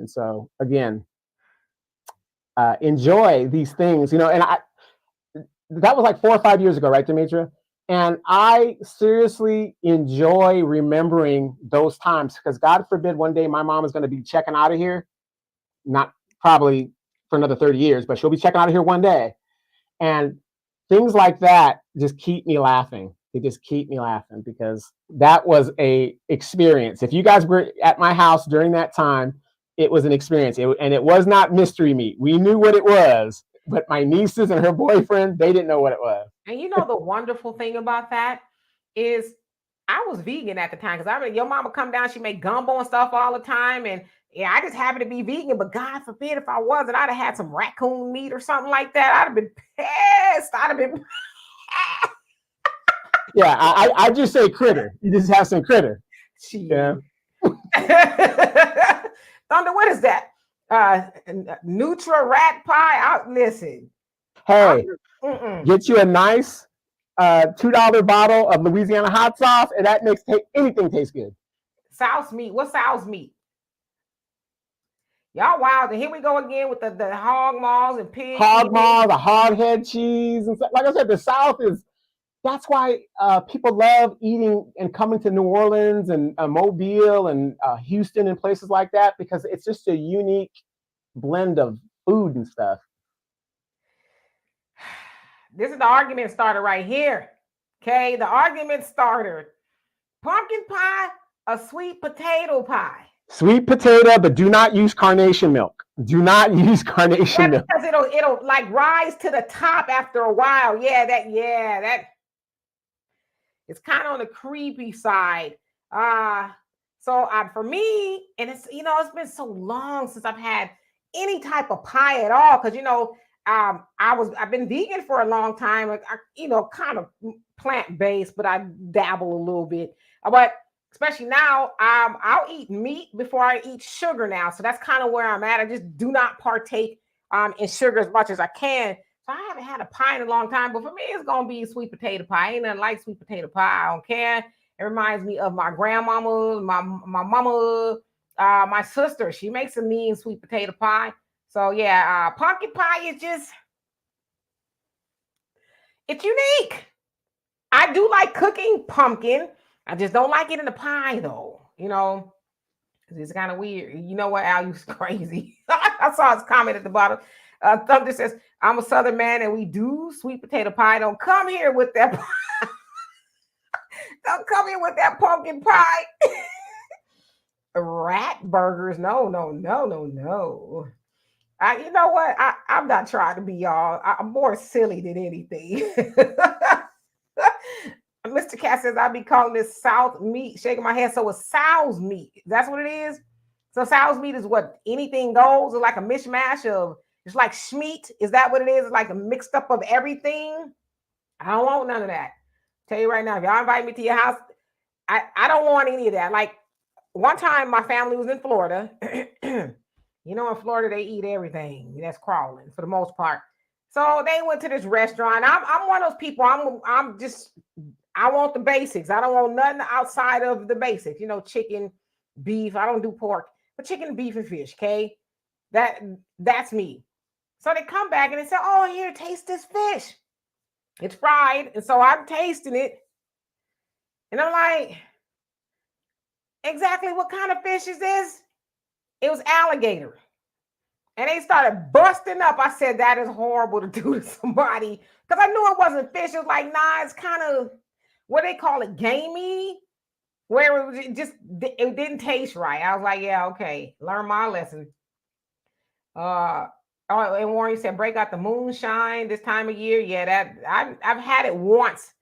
So again, enjoy these things, and that was like 4 or 5 years ago, right, Demetra? And I seriously enjoy remembering those times because God forbid one day my mom is going to be checking out of here, not probably for another 30 years, but she'll be checking out of here one day. And things like that just keep me laughing. They just keep me laughing because that was a experience. If you guys were at my house during that time, it was an experience. And it was not mystery meat. We knew what it was, but my nieces and her boyfriend, they didn't know what it was. And the wonderful thing about that is I was vegan at the time because I mean, your mama come down, she make gumbo and stuff all the time. And yeah, I just happened to be vegan, but God forbid if I wasn't, I'd have had some raccoon meat or something like that. I'd have been pissed. I'd have been. Yeah, I just say critter. You just have some critter. Yeah. Thunder, what is that? Nutra rat pie. Listen. Hey, get you a nice $2 bottle of Louisiana hot sauce, and that makes anything taste good. Sow's meat. What's sow's meat? Y'all wild. And here we go again with the hog maws and pig. Hog maw, the hog head cheese. And stuff. Like I said, the South that's why people love eating and coming to New Orleans and Mobile and Houston and places like that because it's just a unique blend of food and stuff. This is the argument starter right here. Okay, the argument starter. Pumpkin pie, a sweet potato pie. Sweet potato, but do not use carnation milk. Do not use carnation milk. Because it'll like rise to the top after a while. That it's kind of on the creepy side. So for me, and it's it's been so long since I've had any type of pie at all. Because I've been vegan for a long time. Like kind of plant-based, but I dabble a little bit. But especially now, I'll eat meat before I eat sugar now. So that's kind of where I'm at. I just do not partake in sugar as much as I can. So I haven't had a pie in a long time, but for me, it's gonna be sweet potato pie. Ain't nothing like sweet potato pie. I don't care. It reminds me of my grandmama, my mama, my sister. She makes a mean sweet potato pie. So yeah, pumpkin pie is it's unique. I do like cooking pumpkin. I just don't like it in the pie though. It's kind of weird. You know what, Al? You crazy. I saw his comment at the bottom. Thunder says, I'm a Southern man and we do sweet potato pie. Don't come here with that pie. Don't come here with that pumpkin pie. Rat burgers. No. You know what? I'm not trying to be y'all. I'm more silly than anything. Mr. Cat says, I'll be calling this South meat, shaking my head. So it's sow's meat. That's what it is. So sow's meat is what anything goes, or like a mishmash of, it's like schmeat. Is that what it is? It's like a mixed up of everything. I don't want none of that. Tell you right now, if y'all invite me to your house, I don't want any of that. Like one time my family was in Florida. You know, in Florida, they eat everything that's crawling for the most part. So they went to this restaurant. I'm one of those people. I'm just, I want the basics. I don't want nothing outside of the basics. You know, chicken, beef. I don't do pork, but chicken, beef, and fish. Okay, that's me. So they come back and they say, "Oh, here, taste this fish. It's fried." And so I'm tasting it, and I'm like, "Exactly what kind of fish is this?" It was alligator. And they started busting up. I said, that is horrible to do to somebody. Because I knew it wasn't fish. It was like, nah, it's kind of what they call it, gamey, where it was just, it didn't taste right. I was like, yeah, okay, learn my lesson. Oh, and Warren said, break out the moonshine this time of year. Yeah, I've had it once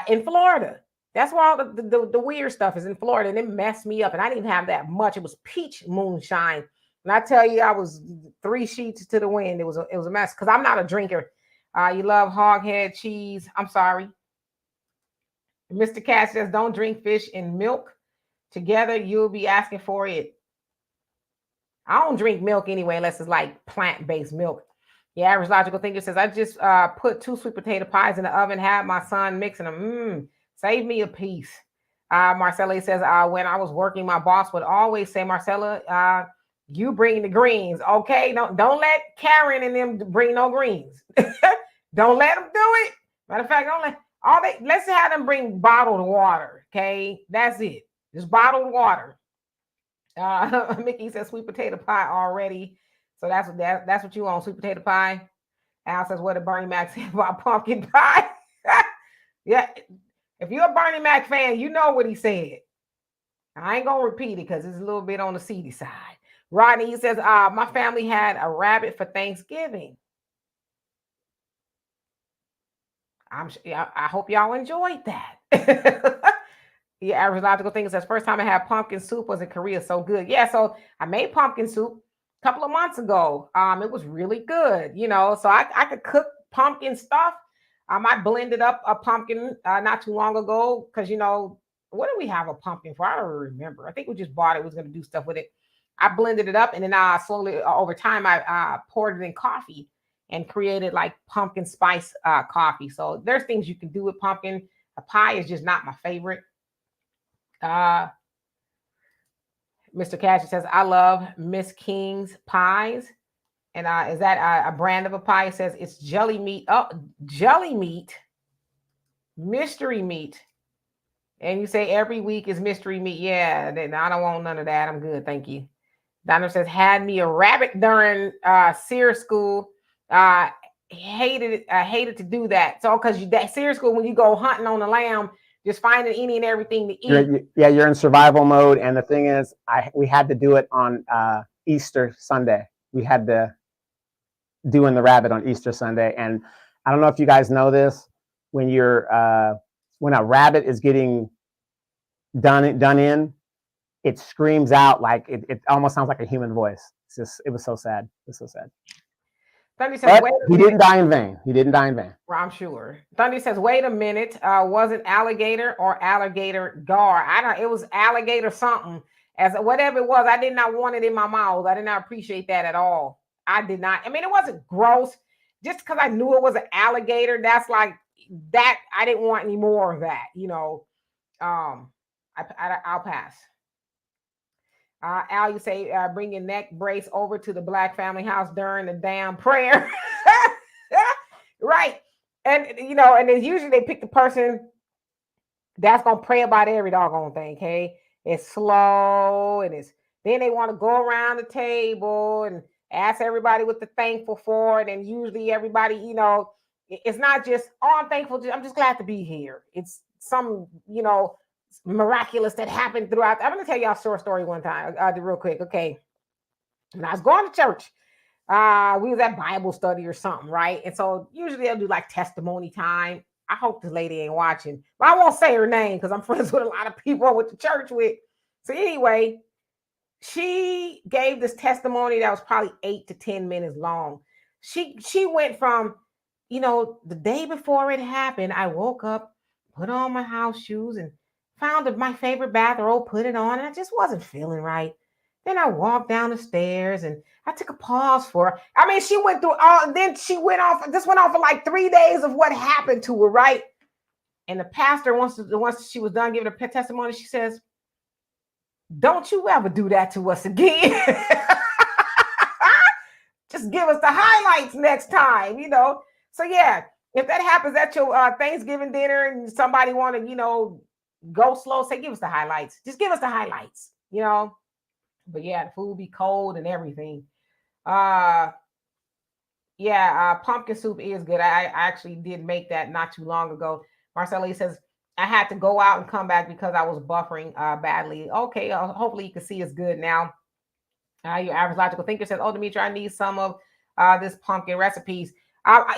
in Florida. That's where all the weird stuff is in Florida. And it messed me up. And I didn't have that much. It was peach moonshine. And I tell you, I was 3 sheets to the wind. It was a mess because I'm not a drinker. You love hog head cheese. I'm sorry. Mr. Cash says, don't drink fish and milk together. You'll be asking for it. I don't drink milk anyway, unless it's like plant-based milk. The average logical thinker says, I just put 2 sweet potato pies in the oven, had my son mixing them. Save me a piece. Marcella says, when I was working, my boss would always say, Marcella, you bring the greens, okay? Don't let Karen and them bring no greens. Don't let them do it. Matter of fact, let's have them bring bottled water, okay? That's it. Just bottled water. Mickey says sweet potato pie already. So that's what you want, sweet potato pie. Al says, what did Bernie Mac say about pumpkin pie? Yeah, if you're a Bernie Mac fan, you know what he said. I ain't gonna repeat it because it's a little bit on the seedy side. Rodney, he says, my family had a rabbit for Thanksgiving. I hope y'all enjoyed that. The average logical thing says, first time I had pumpkin soup was in Korea. So good. Yeah, so I made pumpkin soup a couple of months ago. It was really good, you know, so I could cook pumpkin stuff. I blended up a pumpkin not too long ago because, you know, what do we have a pumpkin for? I don't remember. I think we just bought it. We was going to do stuff with it. I blended it up and then slowly over time, I poured it in coffee and created like pumpkin spice coffee. So there's things you can do with pumpkin. A pie is just not my favorite. Mr. Cash says, I love Miss King's pies. And is that a brand of a pie? It says it's jelly meat. Oh, jelly meat, mystery meat. And you say every week is mystery meat. Yeah, then I don't want none of that. I'm good. Thank you. Donovan says, had me a rabbit during SEER school. Hated to do that. So, because that SEER school, when you go hunting on the lamb, just finding any and everything to eat. You're in survival mode. And the thing is, we had to do it on Easter Sunday. We had to doing the rabbit on Easter Sunday. And I don't know if you guys know this, when when a rabbit is getting done in, it screams out like it almost sounds like a human voice. It was so sad. It's so sad. Thundy says, wait a minute. He didn't die in vain. He didn't die in vain. Well, I'm sure. Thundy says, wait a minute. Was it alligator or alligator gar? It was alligator something. As whatever it was, I did not want it in my mouth. I did not appreciate that at all. I did not. I mean, it wasn't gross. Just because I knew it was an alligator, that's like that. I didn't want any more of that, you know. I'll pass. Al, you say bring your neck brace over to the Black family house during the damn prayer. Right. And, you know, and then usually they pick the person that's going to pray about every doggone thing, okay? It's slow and then they want to go around the table and ask everybody what they're thankful for. And then usually everybody, you know, it's not just, oh, I'm thankful. I'm just glad to be here. It's some, you know, miraculous that happened throughout. I'm going to tell y'all a short story one time. I'll do real quick. Okay. When I was going to church, we was at Bible study or something, right? And so usually they'll do like testimony time. I hope this lady ain't watching, but I won't say her name because I'm friends with a lot of people I went to church with. So anyway, she gave this testimony that was probably 8 to 10 minutes long. She went from, the day before it happened, I woke up, put on my house shoes, and found my favorite bathrobe, put it on, and I just wasn't feeling right. Then I walked down the stairs and I took a pause for her. I mean, she went through all, and then she went off, this went on for like 3 days of what happened to her, right? And the pastor, once she was done giving her testimony, she says, don't you ever do that to us again. Just give us the highlights next time, So yeah, if that happens at your Thanksgiving dinner and somebody want to, go slow, say, give us the highlights. Just give us the highlights, But yeah, the food be cold and everything. Pumpkin soup is good. I actually did make that not too long ago. Marcella says, I had to go out and come back because I was buffering badly. Okay, hopefully you can see it's good now. Your average logical thinker says, oh, Demetri, I need some of this pumpkin recipes.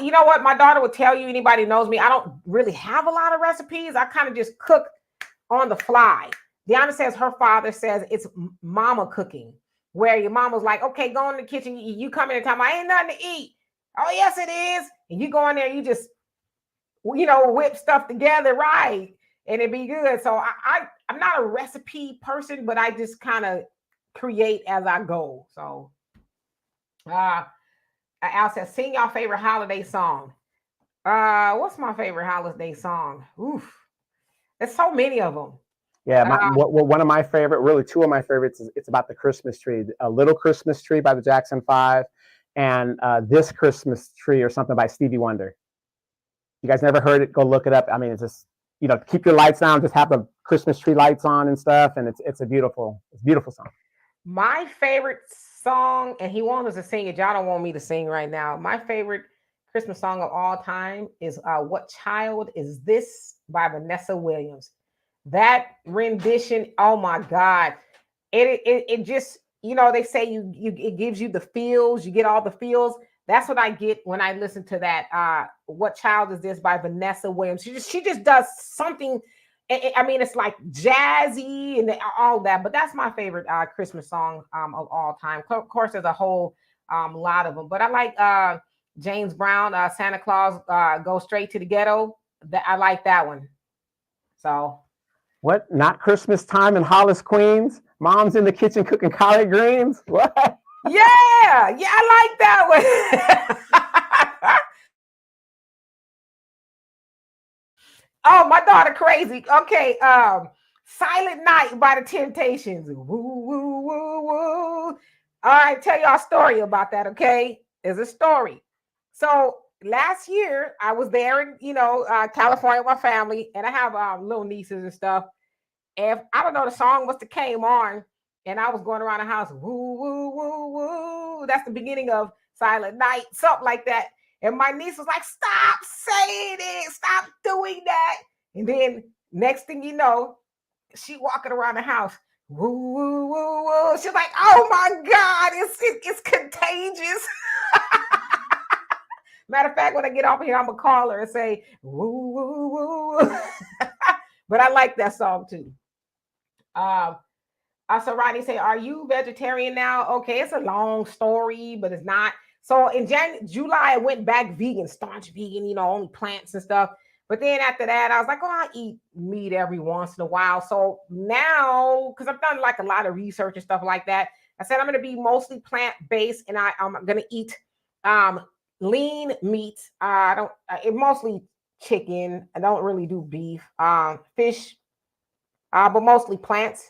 You know what? My daughter will tell you, anybody knows me, I don't really have a lot of recipes. I kind of just cook on the fly. Deanna says her father says it's mama cooking, where your mama's like, okay, go in the kitchen. You come in and tell me, I ain't nothing to eat. Oh, yes, it is. And you go in there, you just, whip stuff together, right? And it'd be good. So I'm not a recipe person, but I just kind of create as I go. So Al says, sing your favorite holiday song. What's my favorite holiday song? Oof, there's so many of them. Yeah, one of my favorite, really two of my favorites, is it's about the Christmas tree. A Little Christmas Tree by the Jackson 5, and This Christmas Tree or something by Stevie Wonder. You guys never heard it? Go look it up. I mean, it's just, keep your lights down, just have the Christmas tree lights on and stuff, and it's a beautiful song. My favorite song, and he wants us to sing it. Y'all don't want me to sing right now. My favorite Christmas song of all time is What Child Is This by Vanessa Williams. That rendition, oh my God. It just, they say it gives you the feels, you get all the feels. That's what I get when I listen to that. What Child Is This by Vanessa Williams. She just does something. I mean, it's like jazzy and all that, but that's my favorite Christmas song of all time. Of course, there's a whole lot of them, but I like James Brown, Santa Claus Go Straight to the Ghetto. I like that one. So. What? Not Christmas Time in Hollis, Queens? Mom's in the kitchen cooking collard greens? What? Yeah, I like that one. Oh, my daughter crazy. Okay, Silent Night by the Temptations. Woo, woo, woo, woo. All right, tell y'all a story about that, okay? There's a story. So last year, I was there in, California with my family, and I have little nieces and stuff. And I don't know, the song must have came on, and I was going around the house, woo, woo, woo, woo. That's the beginning of Silent Night, something like that. And my niece was like, stop saying it, stop doing that. And then next thing you know, she walking around the house, woo, woo, woo, woo. She's like, oh my God, it's contagious. Matter of fact, when I get off here, I'm gonna call her and say, woo, woo, woo. But I like that song too. So Rodney say, are you vegetarian now? Okay, it's a long story, but it's not. So in July, I went back vegan, staunch vegan, only plants and stuff. But then after that, I was like, oh, I eat meat every once in a while. So now, because I've done like a lot of research and stuff like that, I said I'm going to be mostly plant-based, and I'm going to eat lean meat. Mostly chicken. I don't really do beef, fish, but mostly plants.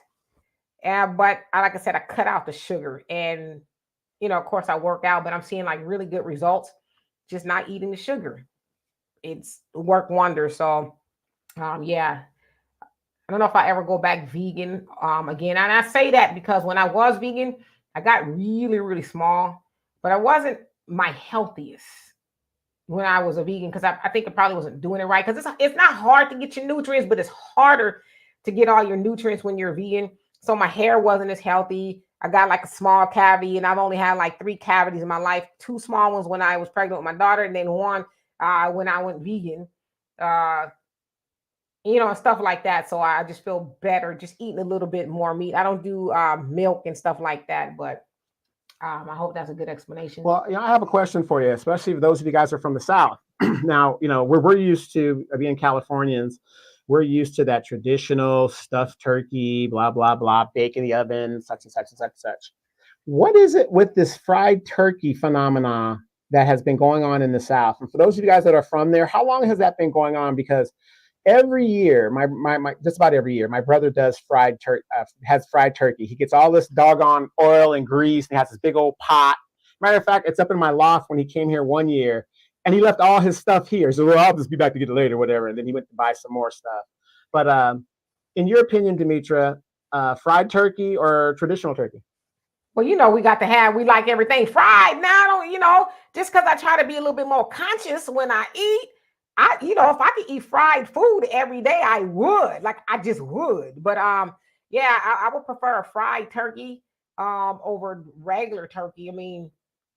But like I said, I cut out the sugar, and of course I work out, but I'm seeing like really good results just not eating the sugar. It's worked wonders. So yeah, I don't know if I ever go back vegan again. And I say that because when I was vegan, I got really, really small, but I wasn't my healthiest when I was a vegan, because I think I probably wasn't doing it right. Because it's not hard to get your nutrients, but it's harder to get all your nutrients when you're vegan. So my hair wasn't as healthy. I got like a small cavity, and I've only had like 3 cavities in my life. 2 small ones when I was pregnant with my daughter, and then one when I went vegan. and stuff like that. So I just feel better just eating a little bit more meat. I don't do milk and stuff like that, but I hope that's a good explanation. Well, I have a question for you, especially if those of you guys are from the South. Now, we're used to being Californians. We're used to that traditional stuffed turkey, blah, blah, blah, bake in the oven, such and such and such and such. What is it with this fried turkey phenomena that has been going on in the South? And for those of you guys that are from there, how long has that been going on? Because every year, my just about every year, my brother does has fried turkey. He gets all this doggone oil and grease, and he has this big old pot. Matter of fact, it's up in my loft when he came here one year, and he left all his stuff here. So, well, I'll just be back to get it later, whatever. And then he went to buy some more stuff. But in your opinion, Demetra, fried turkey or traditional turkey? Well, we like everything fried. Now, I don't, just because I try to be a little bit more conscious when I eat, if I could eat fried food every day, I would. Like, I just would. But yeah, I would prefer a fried turkey over regular turkey. I mean,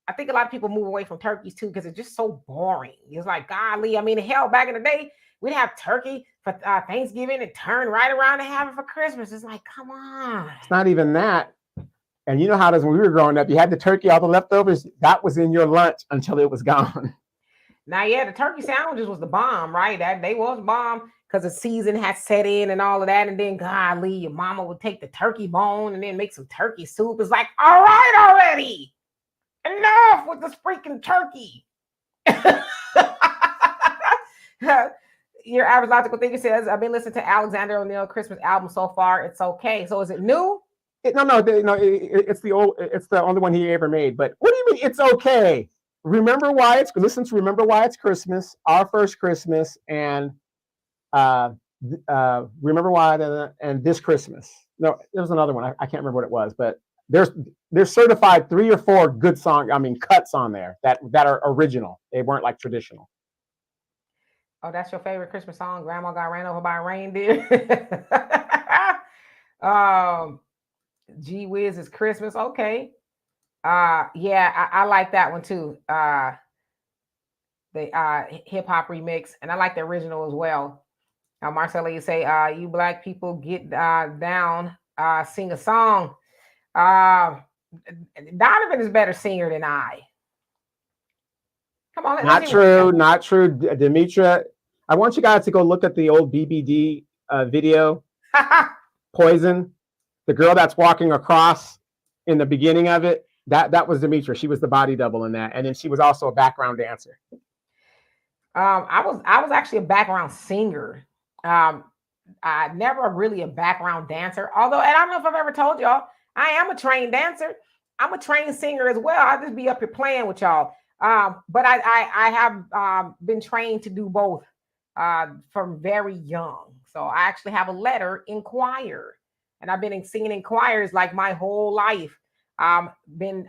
I think a lot of people move away from turkeys too because it's just so boring. It's like, golly, I mean, hell, back in the day, we'd have turkey for Thanksgiving and turn right around and have it for Christmas. It's like, come on. It's not even that. And you know how it is when we were growing up. You had the turkey, all the leftovers, that was in your lunch until it was gone. Now, yeah, the turkey sandwiches was the bomb, right? That they was bomb because the season had set in and all of that. And then, golly, your mama would take the turkey bone and then make some turkey soup. It's like, all right, already. Enough with this freaking turkey. Your average logical thinker says, I've been listening to Alexander O'Neal Christmas album so far. It's okay. So is it new? No, it's the only one he ever made. But what do you mean it's okay? Remember why it's Christmas, our first Christmas, and remember why and this Christmas. No, there was another one. I can't remember what it was, but there's certified 3 or 4 good cuts on there that are original. They weren't like traditional. Oh, that's your favorite Christmas song? Grandma got ran over by a reindeer. Gee whiz, it's Christmas. Okay. Yeah, I like that one too. The hip hop remix, and I like the original as well. Marcella, you say, you black people get down, sing a song. Donovan is a better singer than I. Come on, not true, Demetra. I want you guys to go look at the old BBD video, Poison. The girl that's walking across in the beginning of it, that was Demetra. She was the body double in that, and then she was also a background dancer. I was actually a background singer. I never really a background dancer. Although, and I don't know if I've ever told y'all, I am a trained dancer. I'm a trained singer as well. I'll just be up here playing with y'all. But I have been trained to do both from very young. So I actually have a letter in choir, and I've been singing in choirs like my whole life. Been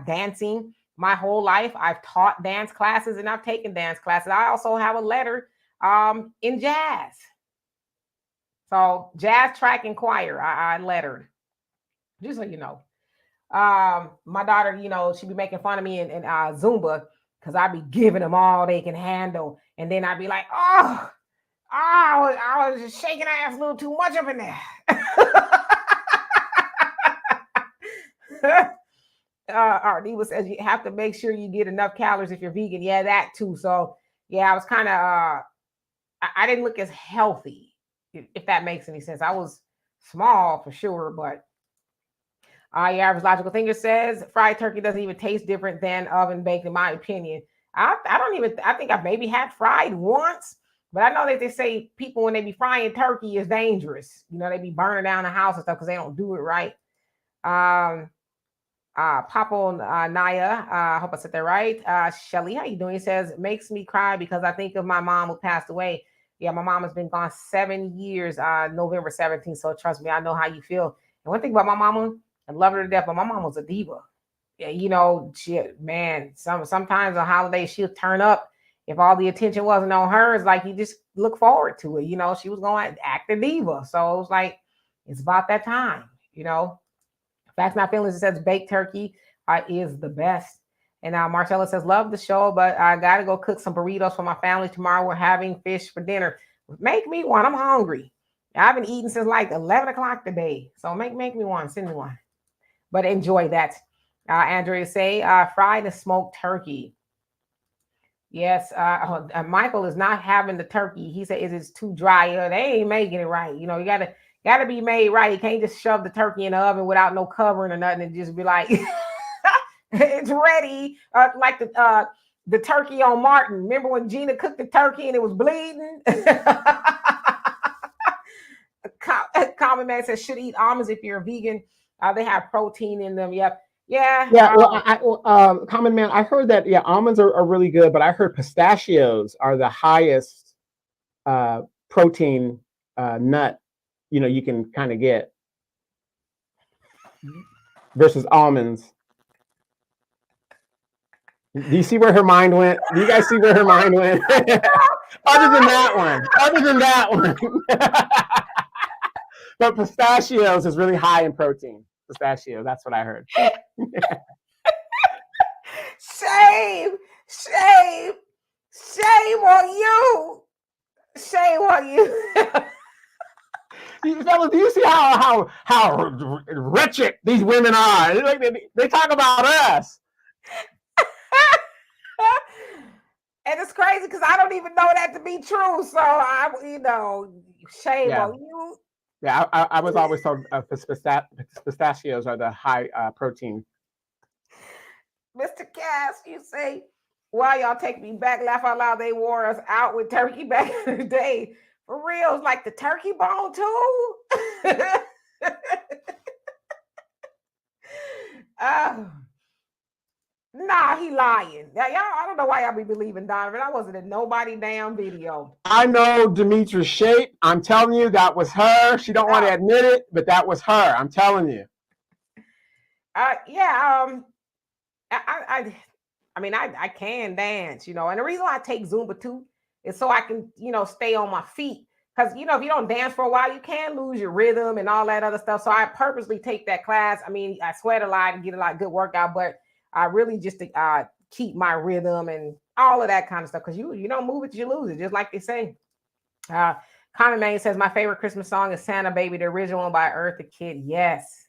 dancing my whole life. I've taught dance classes and I've taken dance classes. I also have a letter in jazz. So jazz, track, and choir, I lettered. Just so you know. My daughter, she be making fun of me in Zumba because I be giving them all they can handle. And then I'd be like, I was just shaking ass a little too much up in there. Ardiva says you have to make sure you get enough calories if you're vegan. Yeah, that too. So yeah, I was kind of I didn't look as healthy, if that makes any sense. I was small for sure, but your average logical thinker says fried turkey doesn't even taste different than oven baked, in my opinion. I think I've maybe had fried once, but I know that they say people when they be frying turkey is dangerous. They be burning down the house and stuff because they don't do it right. Papo Naya, I hope I said that right. Shelly, how you doing? He says, it makes me cry because I think of my mom who passed away. Yeah, my mom has been gone 7 years, November 17th. So trust me, I know how you feel. And one thing about my mama, I love her to death, but my mom was a diva. Yeah, sometimes on holidays she'll turn up. If all the attention wasn't on her, it's like you just look forward to it. She was going to act a diva. So it was like, it's about that time, Facts Not Feelings, it says baked turkey is the best. And Marcella says, love the show, but I got to go cook some burritos for my family tomorrow. We're having fish for dinner. Make me one. I'm hungry. I've been eating since like 11 o'clock today. So make me one. Send me one. But enjoy that. Andrea say fried and smoked turkey. Yes, Michael is not having the turkey. He said it's too dry. They ain't making it right. You know, you gotta be made right. You can't just shove the turkey in the oven without no covering or nothing and just be like, it's ready. Like the turkey on Martin. Remember when Gina cooked the turkey and it was bleeding? Common Man says should eat almonds if you're a vegan. They have protein in them. Yep. Yeah. Yeah. Common Man, I heard that, yeah, almonds are really good, but I heard pistachios are the highest protein nut, you can kind of get versus almonds. Do you see where her mind went? Do you guys see where her mind went? Other than that one. But pistachios is really high in protein. Pistachio, that's what I heard. Shame on you. Shame on you. Fellas, do you see how wretched these women are? Like they talk about us. And it's crazy because I don't even know that to be true. So shame on you. Yeah, I was always told pistachios are the high protein. Mr. Cass, you say, "Why y'all take me back? Laugh out loud. They wore us out with turkey back in the day. For real, it's like the turkey bone too." Nah, he lying. Y'all, I don't know why y'all be believing Donovan. I wasn't in nobody damn video. I know Demetra's shape. I'm telling you, that was her. She don't want to admit it, but that was her. I'm telling you. Yeah. I can dance, and the reason why I take Zumba too is so I can, stay on my feet. Because, if you don't dance for a while, you can lose your rhythm and all that other stuff. So I purposely take that class. I mean, I sweat a lot and get a lot of good workout, but I really just keep my rhythm and all of that kind of stuff. Because you don't move it, you lose it, just like they say. Common Man says, my favorite Christmas song is Santa Baby, the original one by Eartha Kitt. Yes.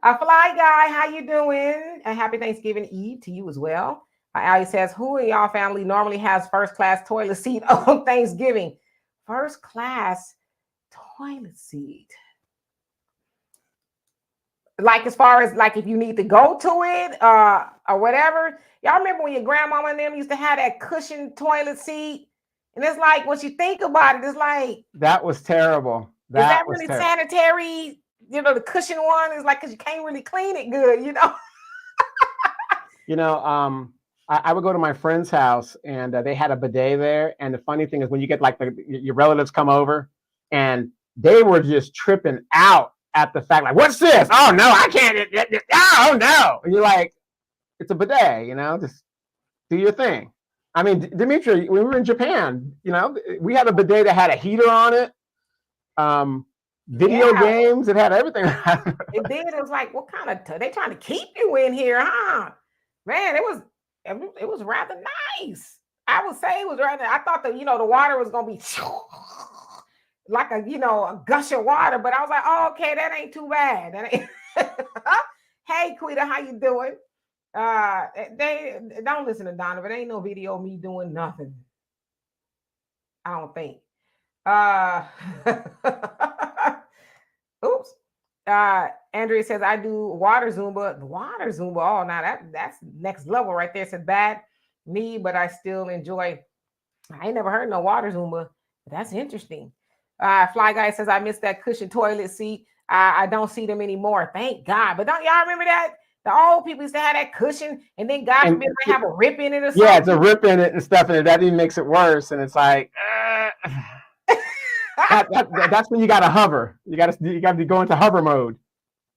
Fly Guy, how you doing? A happy Thanksgiving Eve to you as well. Ali says, who in y'all family normally has first class toilet seat on Thanksgiving? First class toilet seat. Like as far as like if you need to go to it or whatever. Y'all remember when your grandmama and them used to have that cushioned toilet seat? And it's like, once you think about it, it's like... That was terrible. Is that really sanitary? The cushion one is like, because you can't really clean it good, I would go to my friend's house and they had a bidet there. And the funny thing is when you get like your relatives come over and they were just tripping out at the fact, like, what's this? Oh no, I can't. Oh no. And you're like, it's a bidet, just do your thing. I mean, Dimitri, when we were in Japan, we had a bidet that had a heater on it. Video games, it had everything. It did. It was like, what kind of they trying to keep you in here, huh? Man, it was rather nice. I would say it was rather. I thought that the water was gonna be like a gush of water, but I was like, oh, okay, that ain't too bad. That ain't... Hey, Quita, how you doing? They don't listen to Donovan. There ain't no video of me doing nothing. I don't think. Oops. Andrea says, I do water Zumba. The water Zumba. Oh, now that's next level right there. Said bad me, but I still enjoy. I ain't never heard no water Zumba. That's interesting. Fly Guy says, I miss that cushion toilet seat. I don't see them anymore. Thank God. But don't y'all remember that? The old people used to have that cushion, and then God forbid they have a rip in it or something. Yeah, it's a rip in it and stuff, and that even makes it worse. And it's like, that's when you got to hover. You got to be going to hover mode.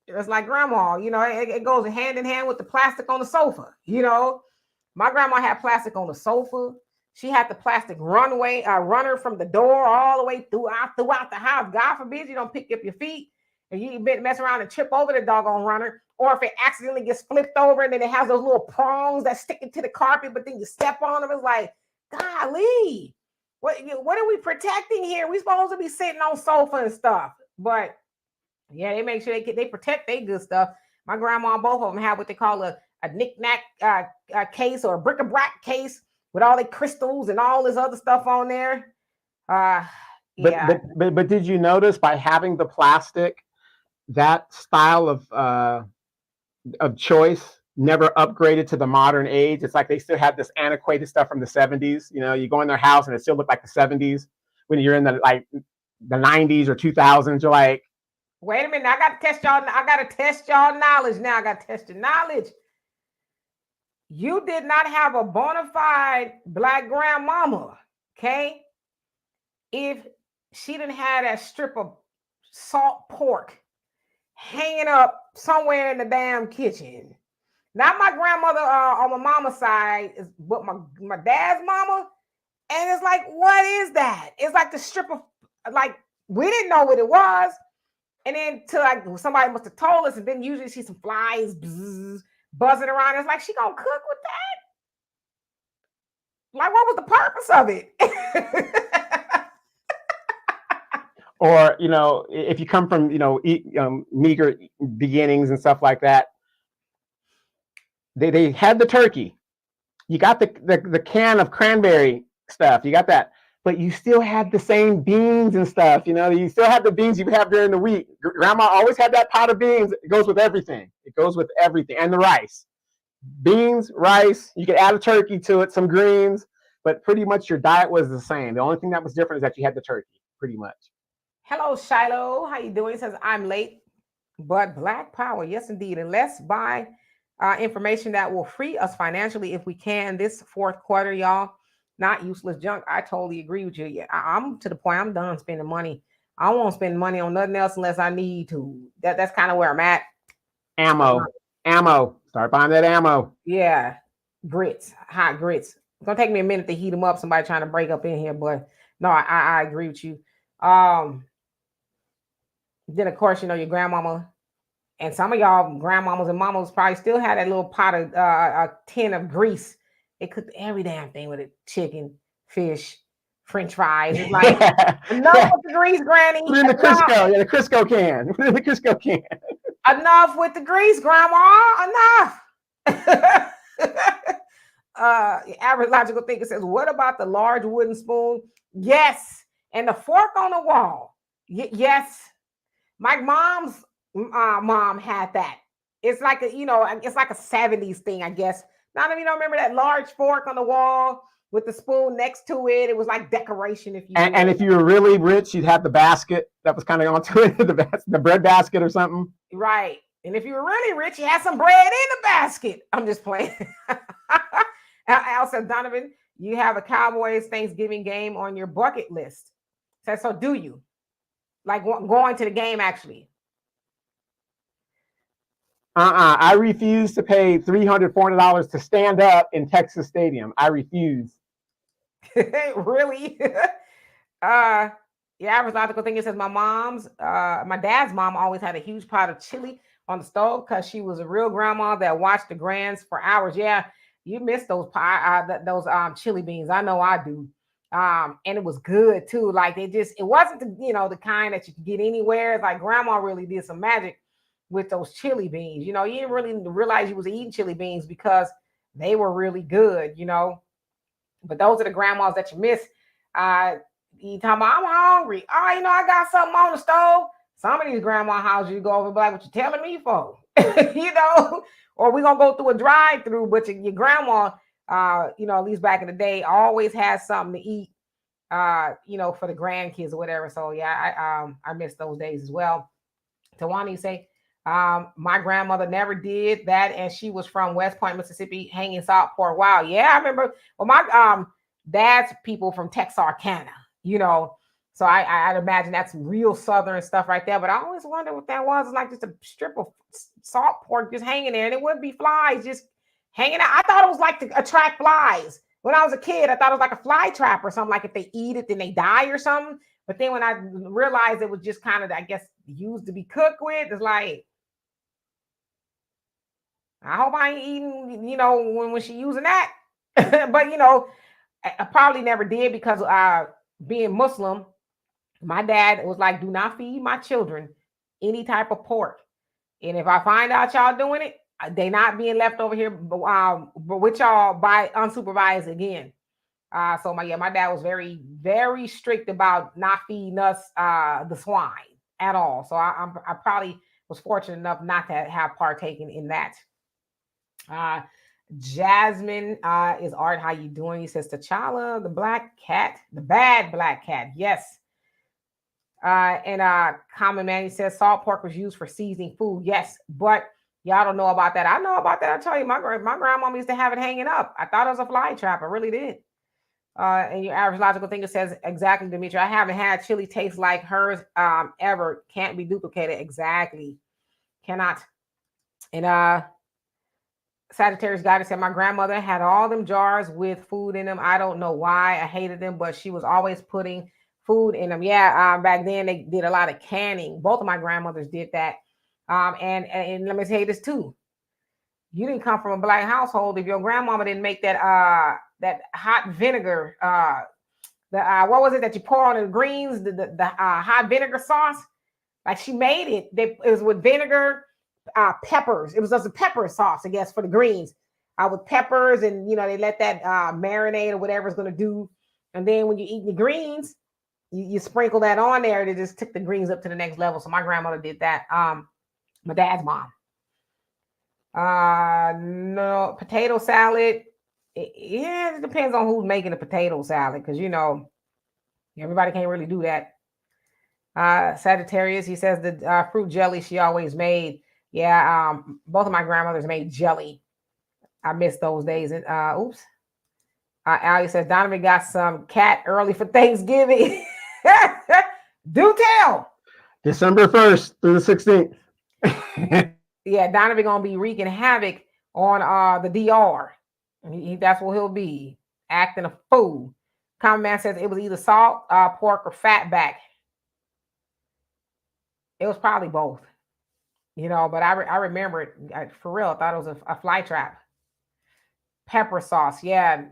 It's like grandma, it goes hand in hand with the plastic on the sofa. My grandma had plastic on the sofa. She had the plastic runner from the door all the way throughout the house. God forbid you don't pick up your feet and you mess around and trip over the doggone runner. Or if it accidentally gets flipped over and then it has those little prongs that stick into the carpet, but then you step on them. It's like, golly. What are we protecting here? We supposed to be sitting on sofa and stuff. But yeah, they make sure they protect their good stuff. My grandma, both of them have what they call a knick-knack case or a bric-a-brac case with all the crystals and all this other stuff on there. Yeah. But did you notice by having the plastic, that style of choice never upgraded to the modern age? It's like they still have this antiquated stuff from the 70s. You know, you go in their house and it still look like the 70s. When you're in the 90s or 2000s, you're like, wait a minute, I gotta test y'all knowledge now. I gotta test your knowledge. You did not have a bona fide Black grandmama, okay? If she didn't have that strip of salt pork hanging up somewhere in the damn kitchen. Not my grandmother on my mama's side, but my dad's mama. And it's like, what is that? It's like the strip of, like, we didn't know what it was. And then till somebody must have told us, and then usually see some flies buzzing around. It's like, she gonna cook with that? Like, what was the purpose of it? or, if you come from, meager beginnings and stuff like that, they had the turkey. You got the can of cranberry stuff. You got that. But you still had the same beans and stuff. You still have the beans you have during the week. Grandma always had that pot of beans. It goes with everything. And the rice. Beans, rice. You could add a turkey to it, some greens. But pretty much your diet was the same. The only thing that was different is that you had the turkey, pretty much. Hello, Shiloh. How you doing? He says, I'm late, but Black power. Yes, indeed. And let's buy information that will free us financially if we can this fourth quarter, y'all. Not useless junk. I totally agree with you. Yeah, I'm to the point. I'm done spending money. I won't spend money on nothing else unless I need to. That's kind of where I'm at. Ammo. Start buying that ammo. Yeah, grits, hot grits. It's gonna take me a minute to heat them up. Somebody trying to break up in here, but no, I agree with you. Then of course, your grandmama and some of y'all grandmamas and mamas probably still had that little pot of a tin of grease. They cooked every damn thing with it: chicken, fish, French fries. It's like enough with the grease, Granny. Put in the Crisco, the Crisco can. Put in the Crisco can. Enough with the grease, Grandma. Enough. Average logical thinker says, "What about the large wooden spoon?" Yes, and the fork on the wall. Yes. My mom's mom had that. It's like it's like a 70s thing, I guess. None of you don't remember that large fork on the wall with the spoon next to it. It was like decoration. And if you were really rich, you'd have the basket that was kind of onto it, the bread basket or something. Right. And if you were really rich, you had some bread in the basket. I'm just playing. Al said, Donovan, you have a Cowboys Thanksgiving game on your bucket list. Said, so do you? Like going to the game, actually. I refuse to pay $300, $400 to stand up in Texas Stadium. I refuse. Really? Yeah, average logical thing, it says my dad's mom always had a huge pot of chili on the stove because she was a real grandma that watched the grands for hours. Yeah, you missed those chili beans. I know I do. And it was good too. Like it wasn't the kind that you could get anywhere. It's like grandma really did some magic with those chili beans. You didn't really realize you was eating chili beans because they were really good, But those are the grandmas that you miss. You talking about, I'm hungry. Oh, I got something on the stove. Some of these grandma houses you go over and be like, what you telling me for? Or we gonna go through a drive-through, but your grandma, at least back in the day, always has something to eat, for the grandkids or whatever. So yeah, I miss those days as well. Tawani say, my grandmother never did that, and she was from West Point, Mississippi, hanging salt pork. Wow, yeah, I remember. Well, my dad's people from Texarkana, so I'd imagine that's real Southern stuff right there. But I always wonder what that was. It's like just a strip of salt pork just hanging there, and it wouldn't be flies just hanging out. I thought it was like to attract flies. When I was a kid, I thought it was like a fly trap or something. Like if they eat it, then they die or something. But then when I realized it was just kind of, I guess, used to be cooked with, it's like, I hope I ain't eating, when she using that. But, I probably never did because being Muslim, my dad was like, do not feed my children any type of pork. And if I find out y'all doing it, they not being left over here but with y'all by unsupervised again. So my dad was very, very strict about not feeding us the swine at all. So I probably was fortunate enough not to have partaken in that. Jasmine is Art. How you doing? He says T'Challa, the black cat, the bad black cat. Yes. And Common Man, he says salt pork was used for seasoning food. Yes, but y'all don't know about that. I know about that. I tell you, my grandmama used to have it hanging up. I thought it was a fly trap. I really did. And your average logical thinker says exactly, Demetri. I haven't had chili taste like hers ever. Can't be duplicated. Exactly. Cannot. And Sagittarius Goddess said my grandmother had all them jars with food in them. I don't know why I hated them, but she was always putting food in them. Yeah, back then they did a lot of canning. Both of my grandmothers did that. And let me tell you this too. You didn't come from a black household if your grandmama didn't make that hot vinegar. What was it that you pour on the greens? The hot vinegar sauce. Like she made it. It was with vinegar, peppers. It was just a pepper sauce, I guess, for the greens. With peppers, and they let that marinate or whatever it's going to do. And then when you eat the greens, you sprinkle that on there. It just took the greens up to the next level. So my grandmother did that. My dad's mom. No, potato salad. It depends on who's making the potato salad, because everybody can't really do that. Sagittarius, he says the fruit jelly she always made. Yeah, both of my grandmothers made jelly. I miss those days. And oops. Ali says Donovan got some cat early for Thanksgiving. Do tell. December 1st through the 16th. Yeah, Donovan gonna be wreaking havoc on the DR. That's what he'll be, acting a fool. Common Man says it was either salt, pork, or fat back. It was probably both, but I remember it for real. I thought it was a fly trap. Pepper sauce. Yeah,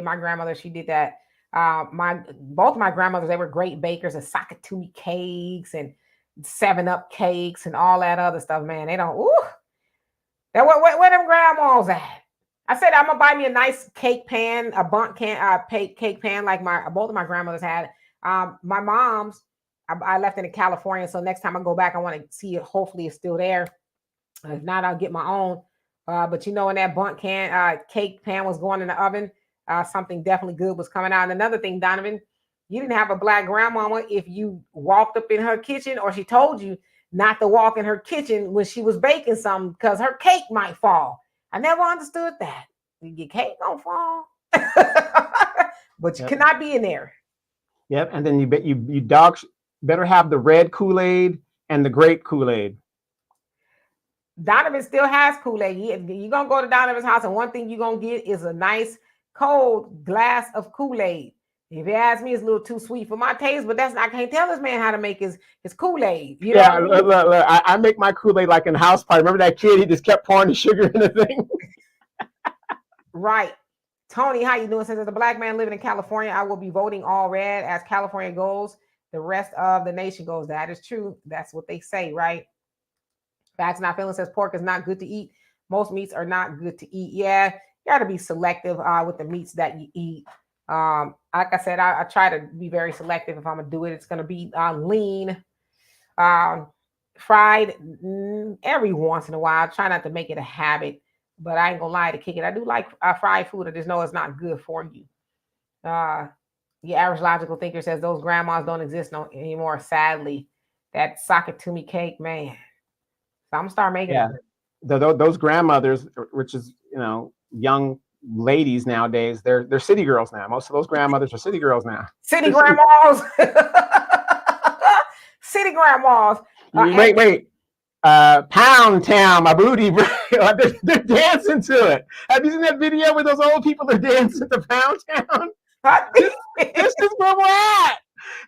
my grandmother, she did that. Both of my grandmothers, they were great bakers of Sakatumi cakes and 7-Up cakes and all that other stuff, man. They don't, where them grandmas at? I said, I'm gonna buy me a nice cake pan, a bundt can, cake pan like both of my grandmothers had. My mom's, I left it in California, so next time I go back, I want to see it. Hopefully, it's still there. If not, I'll get my own. But when that bundt can cake pan was going in the oven, something definitely good was coming out. And another thing, Donovan, you didn't have a black grandmama if you walked up in her kitchen or she told you not to walk in her kitchen when she was baking something because her cake might fall. I never understood that. Your cake gonna fall, but you cannot be in there. Yep, and then you dogs better have the red Kool-Aid and the grape Kool-Aid. Donovan still has Kool-Aid. You're going to go to Donovan's house, and one thing you're going to get is a nice cold glass of Kool-Aid. If you ask me, it's a little too sweet for my taste, but I can't tell this man how to make his Kool-Aid. Yeah, look, I make my Kool-Aid like in house party. Remember that kid? He just kept pouring the sugar in the thing. Right. Tony, how you doing? Since as a black man living in California, I will be voting all red. As California goes, the rest of the nation goes. That is true. That's what they say, right? Facts Not Feeling says pork is not good to eat. Most meats are not good to eat. Yeah, you got to be selective with the meats that you eat. Like I said, I try to be very selective. If I'm gonna do it, it's gonna be lean, fried every once in a while. I try not to make it a habit, but I ain't gonna lie to kick it. I do like fried food. I just know it's not good for you. Your average logical thinker says those grandmas don't exist anymore. Sadly, that Sakatumi cake, man. So I'm gonna start making it. Those grandmothers, which is young ladies nowadays, they're city girls now. Most of those grandmothers are city girls now. City grandmas. City grandmas. Wait. Pound Town, my booty. They're dancing to it. Have you seen that video where those old people are dancing to Pound Town? This is where we're at.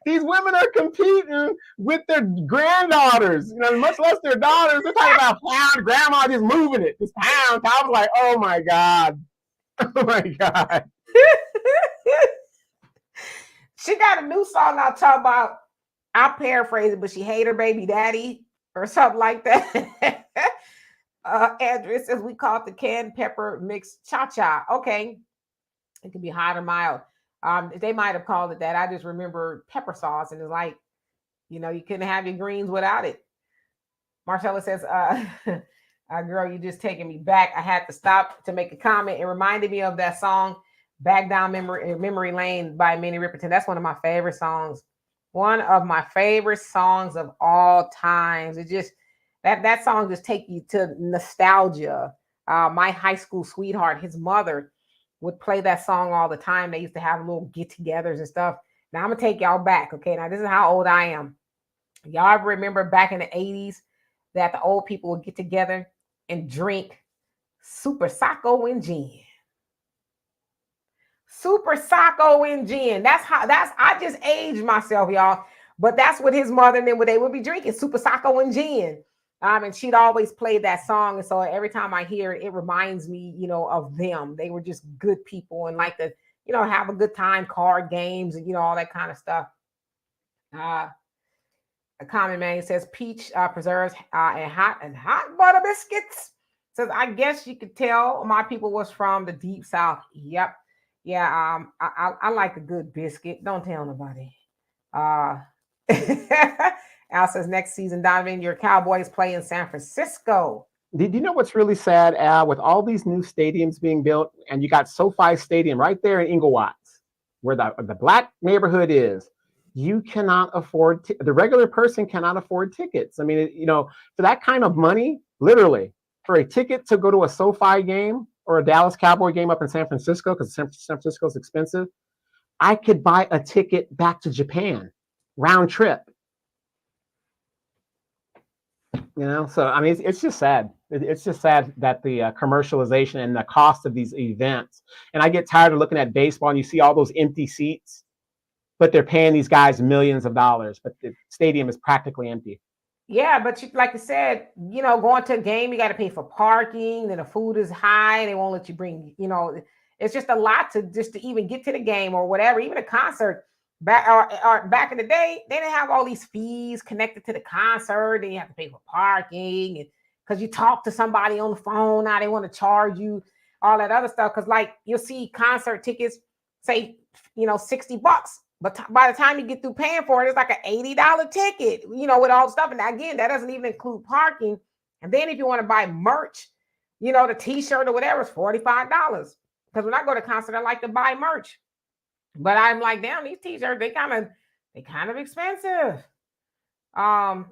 These women are competing with their granddaughters, much less their daughters. They're talking about pound, grandma just moving it. This pound. I was like, oh my God. Oh my God. She got a new song I'll talk about. I'll paraphrase it, but she hate her baby daddy or something like that. Andrew says we call it the canned pepper mix cha-cha. Okay. It can be hot or mild. They might have called it that. I just remember pepper sauce, and it's like, you couldn't have your greens without it. Marcella says, girl, you just taking me back. I had to stop to make a comment. It reminded me of that song, Back Down Memory Lane by Minnie Riperton. That's one of my favorite songs. One of my favorite songs of all times. It just, that song just take you to nostalgia. My high school sweetheart, his mother would play that song all the time. They used to have little get-togethers and stuff. Now I'm gonna take y'all back. Okay, now this is how old I am. Y'all remember back in the 80s that the old people would get together and drink Super Sacco and gin. Super Sacco and gin. I just aged myself, y'all. But that's what his mother and them, what they would be drinking, Super Sacco and gin. And she'd always play that song. And so every time I hear it, it reminds me, of them. They were just good people and like to, have a good time, card games and, all that kind of stuff. A common man says peach preserves and hot butter biscuits. Says, I guess you could tell my people was from the deep south. Yep. Yeah, I like a good biscuit. Don't tell nobody. Al says next season, Donovan, your Cowboys play in San Francisco. Did you know what's really sad, Al? With all these new stadiums being built, and you got SoFi Stadium right there in Inglewood, where the black neighborhood is, you cannot afford, the regular person cannot afford tickets. I mean, for that kind of money, literally, for a ticket to go to a SoFi game or a Dallas Cowboy game up in San Francisco, because San Francisco is expensive, I could buy a ticket back to Japan, round trip. So I mean, it's just sad. It's just sad that the commercialization and the cost of these events. And I get tired of looking at baseball and you see all those empty seats, but they're paying these guys millions of dollars, but the stadium is practically empty. Yeah, but like I said, going to a game, you got to pay for parking. Then the food is high. They won't let you bring, it's just a lot to even get to the game or whatever. Even a concert back in the day, they didn't have all these fees connected to the concert. Then you have to pay for parking, and because you talk to somebody on the phone, now they want to charge you all that other stuff. Because like you'll see concert tickets say, $60. But by the time you get through paying for it, it's like an $80 ticket, with all the stuff. And again, that doesn't even include parking. And then if you want to buy merch, the t-shirt or whatever, is $45. Because when I go to concert, I like to buy merch. But I'm like, damn, these t-shirts, they kind of expensive. And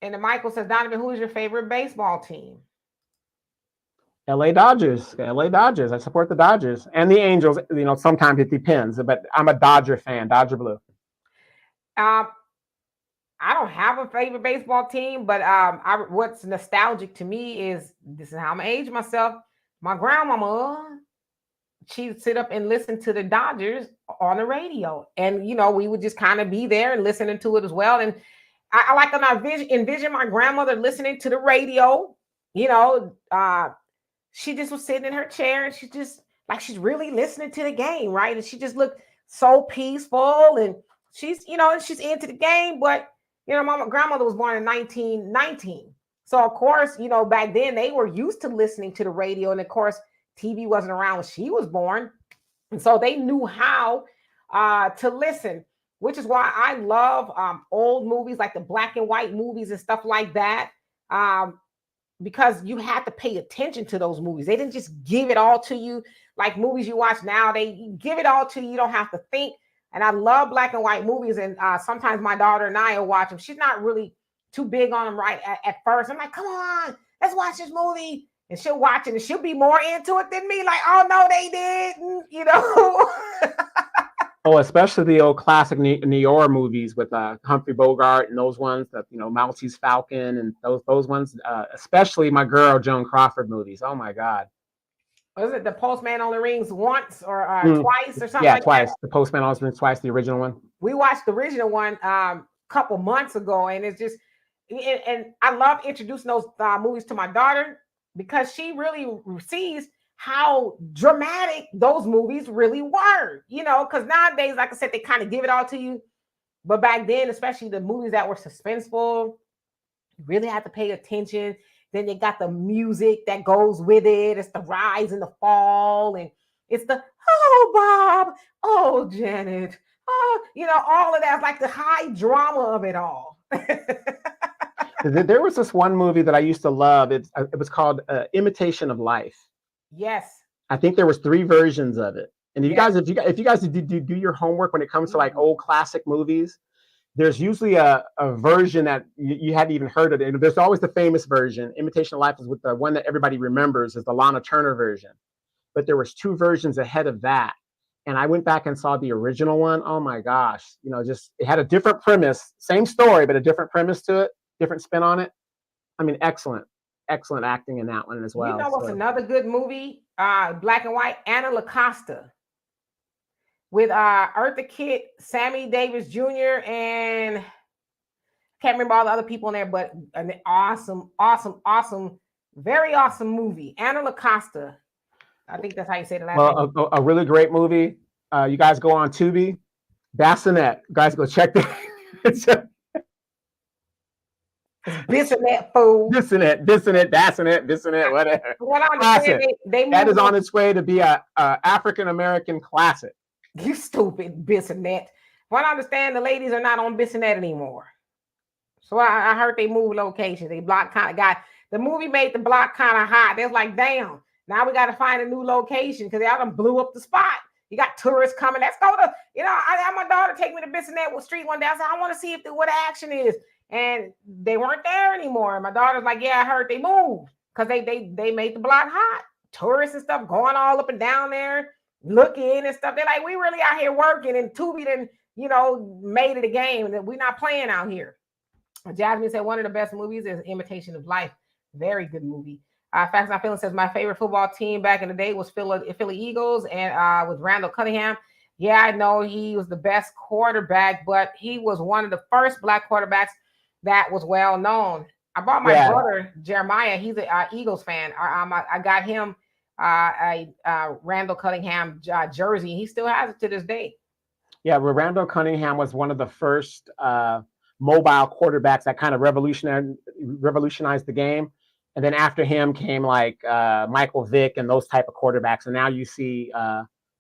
then Michael says, Donovan, who is your favorite baseball team? LA Dodgers. I support the Dodgers and the Angels. Sometimes it depends, but I'm a Dodger fan, Dodger Blue. I don't have a favorite baseball team, but what's nostalgic to me is, this is how I'm gonna age myself. My grandmama, she'd sit up and listen to the Dodgers on the radio, and we would just kind of be there and listening to it as well. And I like when I envision my grandmother listening to the radio. She just was sitting in her chair and she just like she's really listening to the game, right? And she just looked so peaceful, and she's she's into the game. But my grandmother was born in 1919, so of course back then they were used to listening to the radio, and of course TV wasn't around when she was born, and so they knew how to listen, which is why I love old movies like the black and white movies and stuff like that. Because you had to pay attention to those movies. They didn't just give it all to you like movies you watch now. They give it all to you. You don't have to think. And I love black and white movies. And sometimes my daughter and I will watch them. She's not really too big on them right at first. I'm like, come on, let's watch this movie. And she'll watch it and she'll be more into it than me. Like, oh, no, they didn't, Oh, especially the old classic Noir movies with Humphrey Bogart and those ones, that Maltese Falcon and those ones. Especially my girl Joan Crawford movies. Oh my God! Was it The Postman Only Rings Once or twice or something? Yeah, like twice. That? The Postman Only Rings Twice, the original one. We watched the original one a couple months ago, and it's just, and I love introducing those movies to my daughter because she really sees how dramatic those movies really were, because nowadays, like I said, they kind of give it all to you. But back then, especially the movies that were suspenseful, you really had to pay attention. Then you got the music that goes with it. It's the rise and the fall, and it's the oh Bob, oh Janet, oh all of that, like the high drama of it all. There was this one movie that I used to love. It was called Imitation of Life. Yes. I think there was 3 versions of it. And Yes. if you guys do your homework when it comes to like old classic movies, there's usually a version that you hadn't even heard of. And there's always the famous version. Imitation of Life is with the one that everybody remembers is the Lana Turner version. But there was 2 versions ahead of that. And I went back and saw the original one. Oh my gosh. Just it had a different premise, same story, but a different premise to it, different spin on it. I mean, excellent acting in that one as well. You know what's another good movie? Black and white, Anna LaCosta. With Eartha Kitt, Sammy Davis Jr., and can't remember all the other people in there, but an awesome, very awesome movie. Anna LaCosta. I think that's how you say the last name. A really great movie. You guys go on Tubi, Bassinet. You guys go check that. Bissonette, fool. Bissonette, Bassinet, whatever. That is on its way to be a African American classic. You stupid Bissonette. What I understand, the ladies are not on Bissonette anymore. So I heard they moved locations. They block kind of got the movie made the block kind of hot. They're like, damn, now we got to find a new location because they all done blew up the spot. You got tourists coming. Let's go to, I had my daughter take me to Bissonette Street one day. I said, I want to see what the action is. And they weren't there anymore. And my daughter's like, yeah, I heard they moved because they made the block hot. Tourists and stuff going all up and down there, looking and stuff. They're like, we really out here working. And Tubi done, made it a game that we're not playing out here. Jasmine said one of the best movies is Imitation of Life. Very good movie. Facts Not Feeling says my favorite football team back in the day was Philly Eagles and with Randall Cunningham. Yeah, I know he was the best quarterback, but he was one of the first Black quarterbacks that was well known. I bought my brother Jeremiah. He's an Eagles fan. I got him a Randall Cunningham jersey. He still has it to this day. Yeah, well, Randall Cunningham was one of the first mobile quarterbacks that kind of revolutionized the game. And then after him came like Michael Vick and those type of quarterbacks. And now you see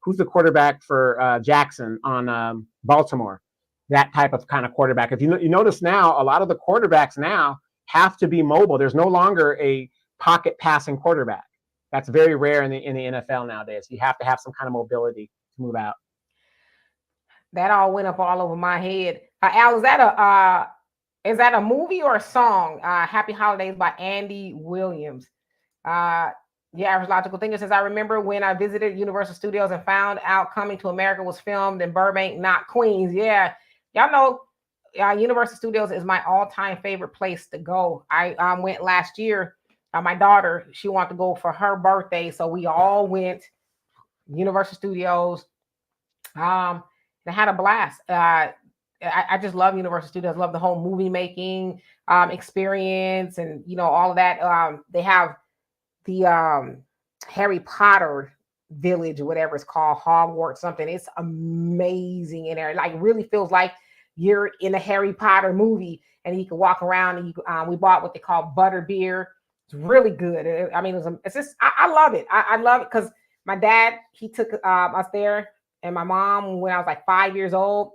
who's the quarterback for Jackson on Baltimore. That type of kind of quarterback. If you notice now, a lot of the quarterbacks now have to be mobile. There's no longer a pocket passing quarterback. That's very rare in the NFL nowadays. You have to have some kind of mobility to move out. That all went up all over my head. Al, is that a movie or a song? Happy Holidays by Andy Williams. The Average Logical Thinker says, I remember when I visited Universal Studios and found out Coming to America was filmed in Burbank, not Queens. Yeah. Y'all know Universal Studios is my all-time favorite place to go. I went last year. My daughter, she wanted to go for her birthday, so we all went Universal Studios. And I had a blast. I just love Universal Studios. Love the whole movie making experience and all of that. They have the Harry Potter village or whatever it's called, Hogwarts something. It's amazing in there. Like really feels like you're in a Harry Potter movie, and you can walk around. And we bought what they call butter beer. It's really good. I mean, it's just I love it. I love it because my dad he took us there, and my mom when I was like 5 years old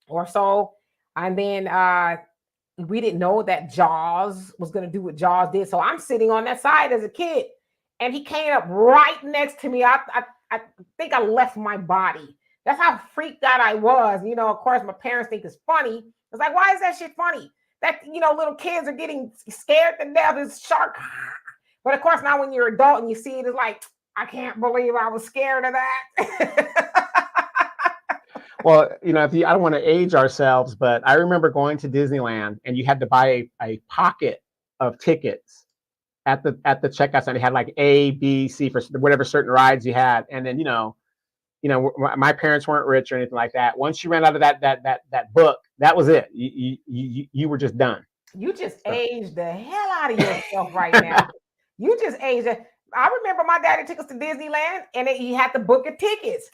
or so, and then we didn't know that Jaws was going to do what Jaws did. So I'm sitting on that side as a kid, and he came up right next to me. I think I left my body. That's how freaked out I was. Of course, my parents think it's funny. It's like, why is that shit funny? That, little kids are getting scared to death. It's shark. But of course, now when you're an adult and you see it, it's like, I can't believe I was scared of that. Well, I don't want to age ourselves, but I remember going to Disneyland and you had to buy a pocket of tickets at the checkout sign. They had like A, B, C for whatever certain rides you had. And then, my parents weren't rich or anything like that. Once you ran out of that book, that was it. You were just done. You just aged the hell out of yourself right now. You just aged. I remember my daddy took us to Disneyland, and he had to book the tickets.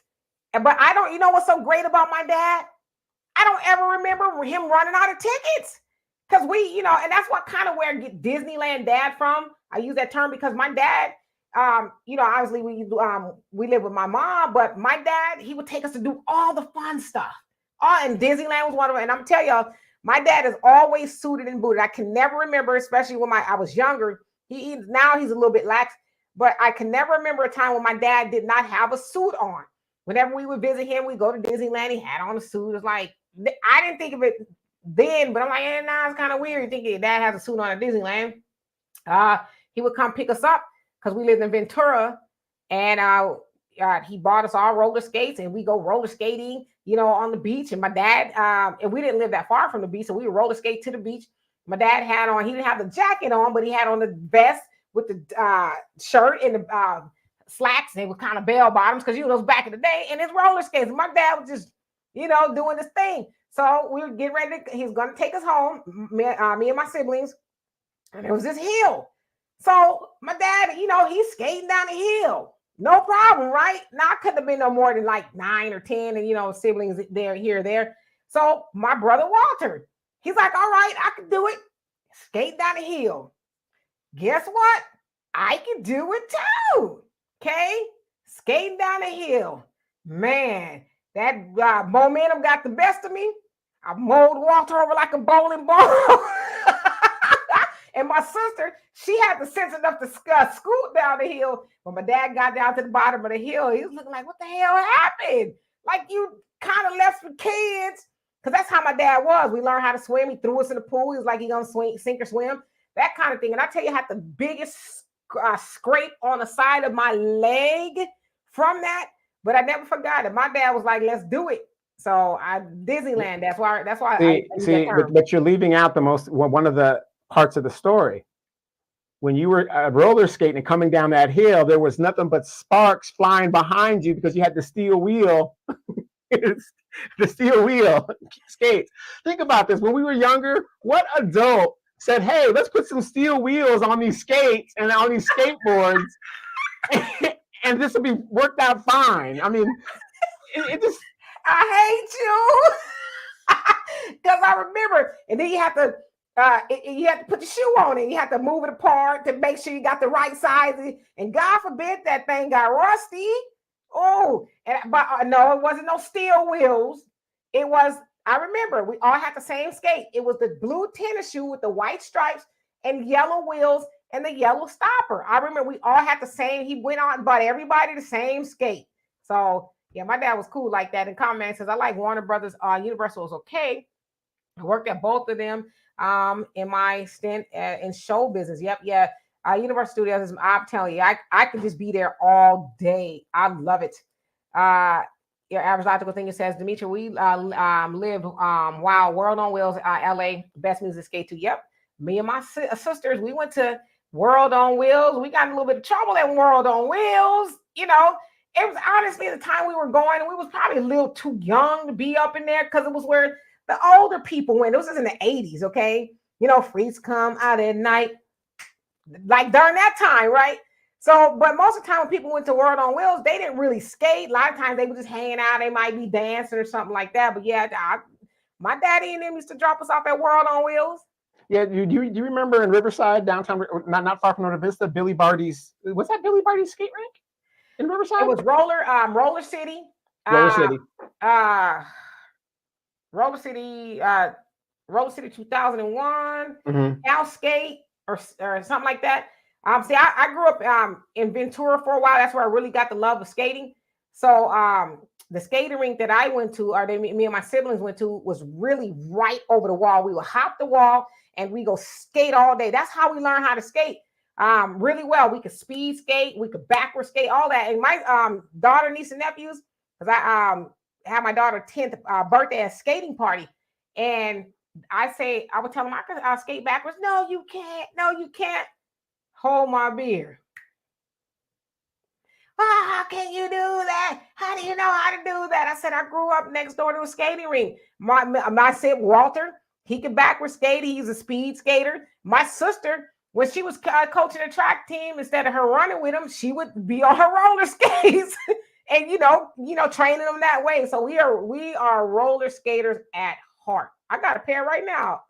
But I don't, you know what's so great about my dad? I don't ever remember him running out of tickets. Because we, you know, and that's what kind of where I get Disneyland dad from. I use that term because my dad, you know, obviously we live with my mom, but my dad, he would take us to do all the fun stuff. And Disneyland was one of them. And I'm telling y'all, my dad is always suited and booted. I can never remember, especially when I was younger. Now he's a little bit lax, but I can never remember a time when my dad did not have a suit on. Whenever we would visit him, we go to Disneyland. He had on a suit. It's like I didn't think of it then, but I'm like, nah, it's kind of weird. You think your dad has a suit on at Disneyland? He would come pick us up because we lived in Ventura, and he bought us all roller skates, and we go roller skating, you know, on the beach. And my dad, and we didn't live that far from the beach, so we would roller skate to the beach. My dad had on, he didn't have the jacket on, but he had on the vest with the shirt and the slacks. They were kind of bell bottoms because, you know, those back in the day, and his roller skates. And my dad was just, you know, doing this thing. So we were getting ready to, he was going to take us home, me and my siblings, and there was this hill. So my dad, you know, he's skating down the hill. No problem, right? Now, I couldn't have been no more than like 9 or 10, and, you know, siblings there, here, there. So my brother Walter, he's like, all right, I can do it. Skate down the hill. Guess what? I can do it too. Okay? Skating down the hill. Man, that momentum got the best of me. I mowed Walter over like a bowling ball. And my sister, she had the sense enough to scoot down the hill. When my dad got down to the bottom of the hill, he was looking like, what the hell happened? Like, you kind of left for kids. Because that's how my dad was. We learned how to swim. He threw us in the pool. He was like, he gonna sink or swim. That kind of thing. And I tell you, I had the biggest scrape on the side of my leg from that. But I never forgot it. My dad was like, let's do it. So Disneyland, that's why but you're leaving out one of the parts of the story. When you were roller skating and coming down that hill, there was nothing but sparks flying behind you because you had the steel wheel. The steel wheel skates. Think about this. When we were younger, what adult said, hey, let's put some steel wheels on these skates and on these skateboards and this will be worked out fine? I mean, it just... I hate you. Because I remember, and then you have to put the shoe on it. You have to move it apart to make sure you got the right size. And God forbid that thing got rusty. Oh, but no, it wasn't no steel wheels. It was, I remember, we all had the same skate. It was the blue tennis shoe with the white stripes and yellow wheels and the yellow stopper. I remember we all had the same. He went out and bought everybody the same skate. So, yeah, my dad was cool like that. And comment says, I like Warner Brothers. Universal was okay. I worked at both of them in my stint in show business. Yep, yeah. Universal Studios, I'm telling you, I could just be there all day. I love it. Your average logical thing says, Demetri, we live Wild World on Wheels, LA, best music skate to. Yep. Me and my sisters, we went to World on Wheels. We got in a little bit of trouble at World on Wheels. You know, it was honestly the time we were going, we was probably a little too young to be up in there because it was where the older people went. It was just in the 80s, okay? You know, freaks come out at night. Like during that time, right? So, but most of the time when people went to World on Wheels, they didn't really skate. A lot of times they were just hanging out. They might be dancing or something like that. But yeah, my daddy and them used to drop us off at World on Wheels. Yeah, do you remember in Riverside, downtown, not far from North Vista, Billy Barty's, was that Billy Barty's skate rink in Riverside? It was Roller City. Roller City 2001, Now Skate or something like that. See, I grew up in Ventura for a while. That's where I really got the love of skating. So the skating rink that I went to, or me and my siblings went to, was really right over the wall. We would hop the wall and we go skate all day. That's how we learned how to skate really well. We could speed skate, we could backward skate, all that. And my daughter, niece, and nephews, because I had my daughter's 10th birthday at a skating party, and I would tell them I could skate backwards. No, you can't. No, you can't. Hold my beer. Oh, how can you do that? How do you know how to do that? I said, I grew up next door to a skating rink. My son Walter, he could backward skate. He's a speed skater. My sister, when she was coaching the track team, instead of her running with them, she would be on her roller skates and training them that way. So we are roller skaters at heart. I got a pair right now.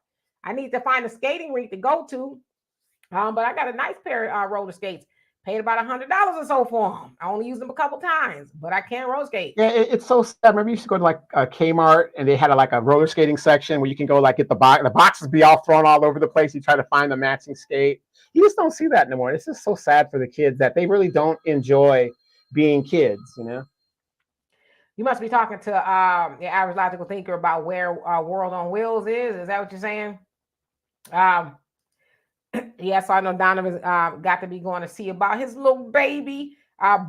I need to find a skating rink to go to, but I got a nice pair of roller skates. Paid about $100 or so for them. I only used them a couple times, but I can roller skate. Yeah, it's so sad. Remember, you used to go to like a Kmart, and they had like a roller skating section where you can go like get the box. The boxes be all thrown all over the place. You try to find the matching skate. You just don't see that anymore. It's just so sad for the kids that they really don't enjoy being kids. You must be talking to the average logical thinker about where World on Wheels is. Is that what you're saying? Yes, I know Donovan got to be going to see about his little baby.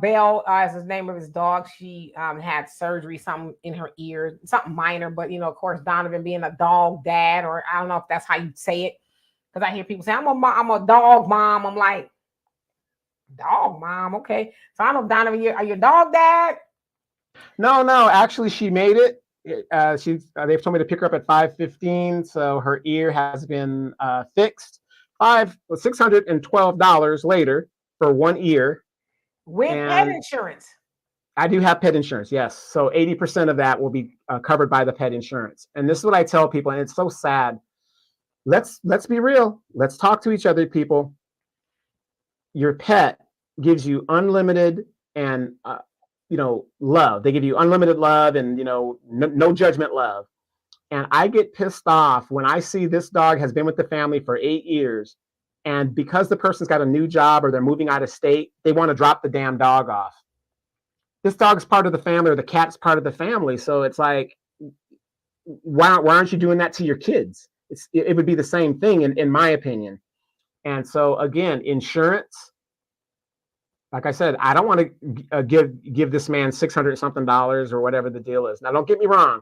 Belle is the name of his dog. She had surgery, something in her ear, something minor. But, of course, Donovan being a dog dad, or I don't know if that's how you say it. Because I hear people say, I'm a dog mom. I'm like, dog mom? Okay. So I don't know, Donovan, are you a dog dad? No. Actually, she made it. They've told me to pick her up at 5:15. So her ear has been fixed. $612 later for one ear. With pet insurance. I do have pet insurance, yes. So 80% of that will be covered by the pet insurance. And this is what I tell people, and it's so sad. Let's be real. Let's talk to each other, people. Your pet gives you unlimited and love. They give you unlimited love and no judgment love. And I get pissed off when I see this dog has been with the family for 8 years, and because the person's got a new job or they're moving out of state, they want to drop the damn dog off. This dog's part of the family, or the cat's part of the family. So it's like, why aren't you doing that to your kids? It would be the same thing in my opinion. And so again, insurance, like I said, I don't want to give this man $600 something or whatever the deal is. Now, don't get me wrong.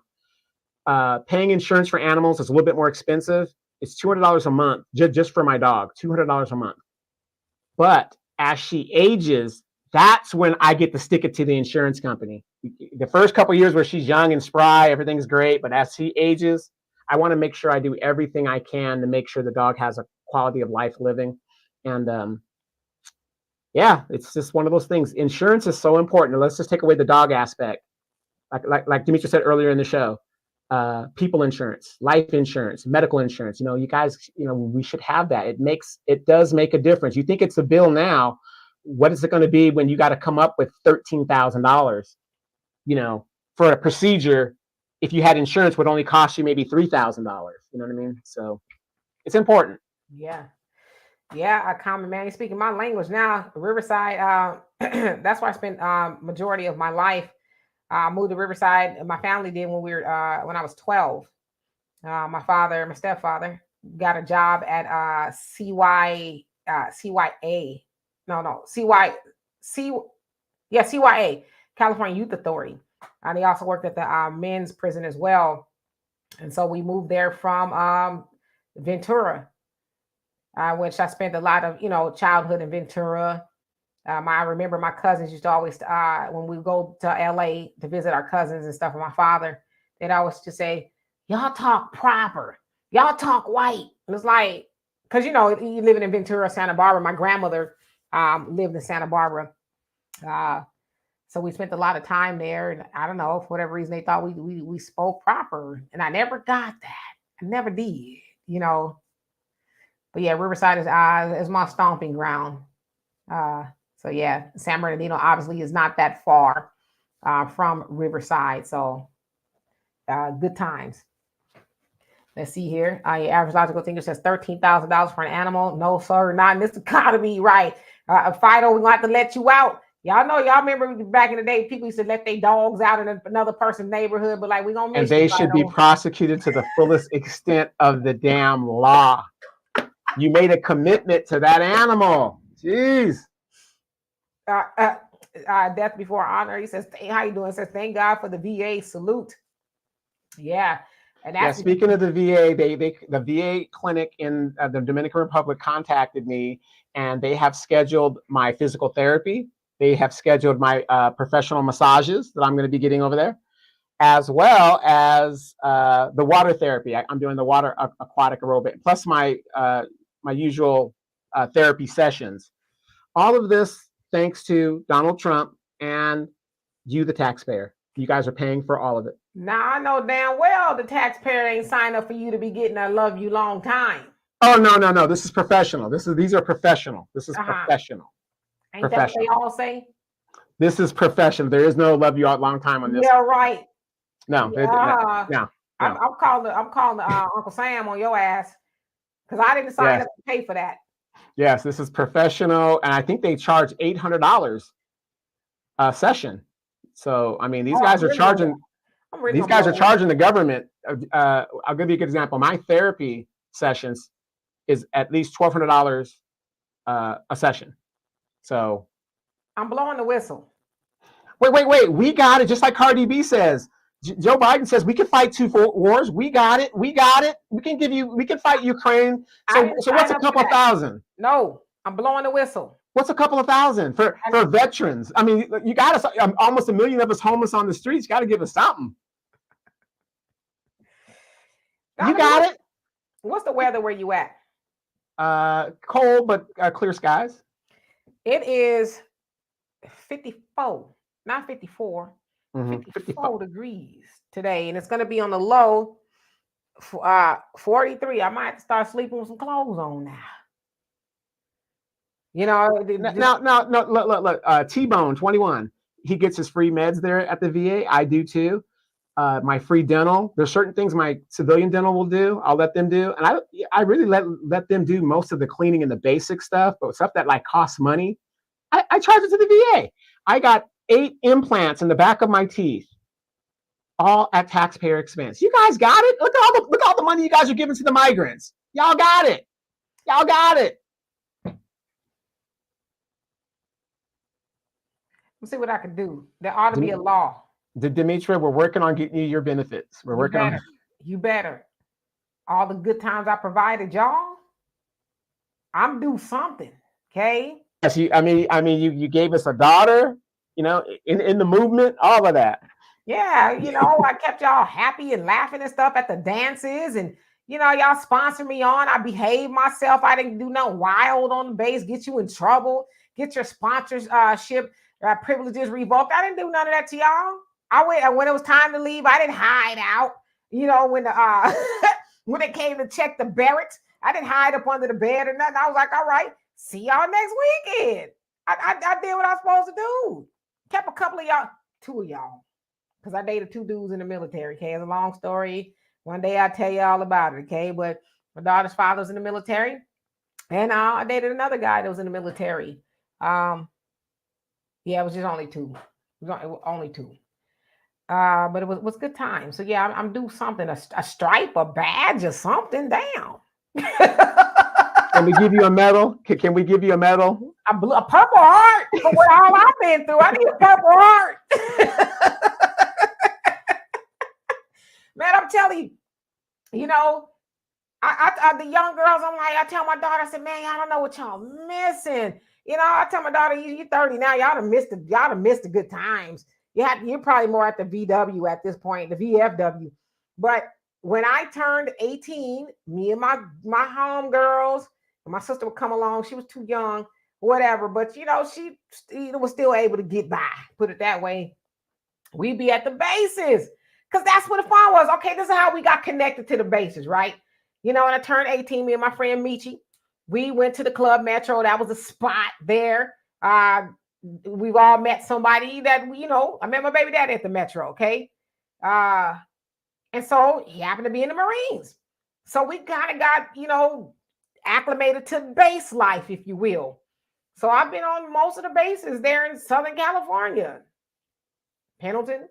Paying insurance for animals is a little bit more expensive. It's $200 a month just for my dog, $200 a month. But as she ages, that's when I get to stick it to the insurance company. The first couple of years where she's young and spry, everything's great. But as she ages, I want to make sure I do everything I can to make sure the dog has a quality of life living. And yeah, it's just one of those things. Insurance is so important. Let's just take away the dog aspect. Like Demetra said earlier in the show, people insurance, life insurance, medical insurance. You guys, we should have that. It does make a difference. You think it's a bill now. What is it going to be when you got to come up with $13,000, for a procedure? If you had insurance, would only cost you maybe $3,000. You know what I mean? So it's important. Yeah. Yeah, a common man. You're speaking my language now. Riverside, that's where I spent majority of my life. I moved to Riverside. My family did when I was 12. My stepfather got a job at CYA. CYA, California Youth Authority. And he also worked at the men's prison as well. And so we moved there from Ventura, which I spent a lot of, childhood in Ventura. I remember my cousins used to always, when we go to LA to visit our cousins and stuff with my father, they'd always just say, y'all talk proper. Y'all talk white. And it's like, because, you living in Ventura, Santa Barbara, my grandmother lived in Santa Barbara. So we spent a lot of time there. And I don't know, for whatever reason, they thought we spoke proper. And I never got that. I never did, But yeah, Riverside is my stomping ground. So yeah, San Bernardino obviously is not that far from Riverside. So good times. Let's see here. Your average logical thinker says $13,000 for an animal. No, sir, not in this economy, right? Fido, we're going to have to let you out. Y'all remember back in the day, people used to let their dogs out in another person's neighborhood, but like, we're going to miss you, they should be prosecuted to the fullest extent of the damn law. You made a commitment to that animal. Jeez. Death before honor. He says, hey, how you doing? He says, thank God for the VA salute. Yeah. And that's speaking of the VA, the VA clinic in the Dominican Republic contacted me, and they have scheduled my physical therapy. They have scheduled my professional massages that I'm going to be getting over there, as well as the water therapy. I'm doing the water aquatic aerobic, plus my usual therapy sessions. All of this thanks to Donald Trump and you, the taxpayer. You guys are paying for all of it. Now I know damn well the taxpayer ain't signed up for you to be getting a love you long time. Oh no. This is professional. These are professional. This is professional. Ain't that what they all say? This is professional. There is no love you out long time on this. Yeah, right. No. No. I'm calling Uncle Sam on your ass because I didn't sign up to pay for that. Yes, this is professional, and I think they charge $800 a session. So I mean, these guys are charging. These guys are charging the government. I'll give you a good example. My therapy sessions is at least $1,200 a session. So I'm blowing the whistle. Wait. We got it. Just like Cardi B says. Joe Biden says we can fight 2 wars. We got it. We can fight Ukraine. So what's a couple thousand? No, I'm blowing the whistle. What's a couple of thousand for veterans? I mean, you got us almost 1 million of us homeless on the streets. You got to give us something. You got it. What's the weather where you at? Cold, but clear skies. It is 54, not 54. 54 degrees today, and it's going to be on the low 43. I might have to start sleeping with some clothes on now. You know, look, T-Bone 21. He gets his free meds there at the VA. I do too. My free dental. There's certain things my civilian dental will do. I'll let them do, and I really let them do most of the cleaning and the basic stuff, but stuff that like costs money, I charge it to the VA. I got 8 implants in the back of my teeth, all at taxpayer expense. You guys got it. Look at all the money you guys are giving to the migrants. Y'all got it. Let's see what I can do. There ought to be a law. Demetria, we're working on getting you your benefits. We're working on it. You better. All the good times I provided y'all, I'm due something. Okay. Yes, you gave us a daughter. You know, in the movement, all of that. Yeah, you know, I kept y'all happy and laughing and stuff at the dances, and you know, y'all sponsored me on. I behaved myself. I didn't do no wild on the base, get you in trouble, get your sponsorship privileges revoked. I didn't do none of that to y'all. When it was time to leave, I didn't hide out. You know, when when it came to check the Barretts, I didn't hide up under the bed or nothing. I was like, all right, see y'all next weekend. I did what I was supposed to do. Kept a couple of y'all, 2 of y'all, because I dated 2 dudes in the military. Okay, it's a long story. One day I'll tell you all about it. Okay, but my daughter's father's in the military, and I dated another guy that was in the military. Yeah, it was just only 2. It was only 2. But it was good time. So yeah, I'm due something, a stripe, a badge, or something. Damn. Can we give you a medal? Can we give you a medal? A Purple Heart for what all I've been through. I need a Purple Heart. Man, I'm telling you, know, I the young girls, I'm like, I tell my daughter, I said, man, y'all don't know what y'all missing. You know, I tell my daughter, you're 30 now, y'all done missed the good times. You're probably more at the VW at this point, the VFW. But when I turned 18, me and my homegirls, my sister would come along. She was too young, whatever. But, you know, she was still able to get by, put it that way. We'd be at the bases because that's what the fun was. Okay, this is how we got connected to the bases, right? You know, when I turned 18, me and my friend Michi, we went to the Club Metro. That was a spot there. We've all met somebody that, you know, I met my baby daddy at the Metro, okay? And so he happened to be in the Marines. So we kind of got, you know, acclimated to base life, if you will. So I've been on most of the bases there in Southern California. Pendleton,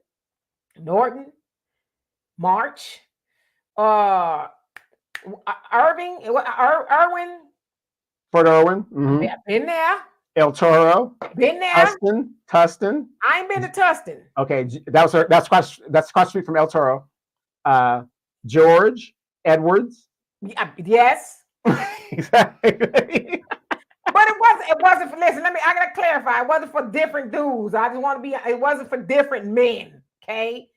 Norton, March, Irwin, Fort Irwin. Mm-hmm. Been there. El Toro. Been there. Tustin. I ain't been to Tustin. Okay, that's across the street from El Toro. George Edwards. Yes. Exactly. But it wasn't for, listen, I gotta clarify. It wasn't for different dudes. I just want to it wasn't for different men. Okay.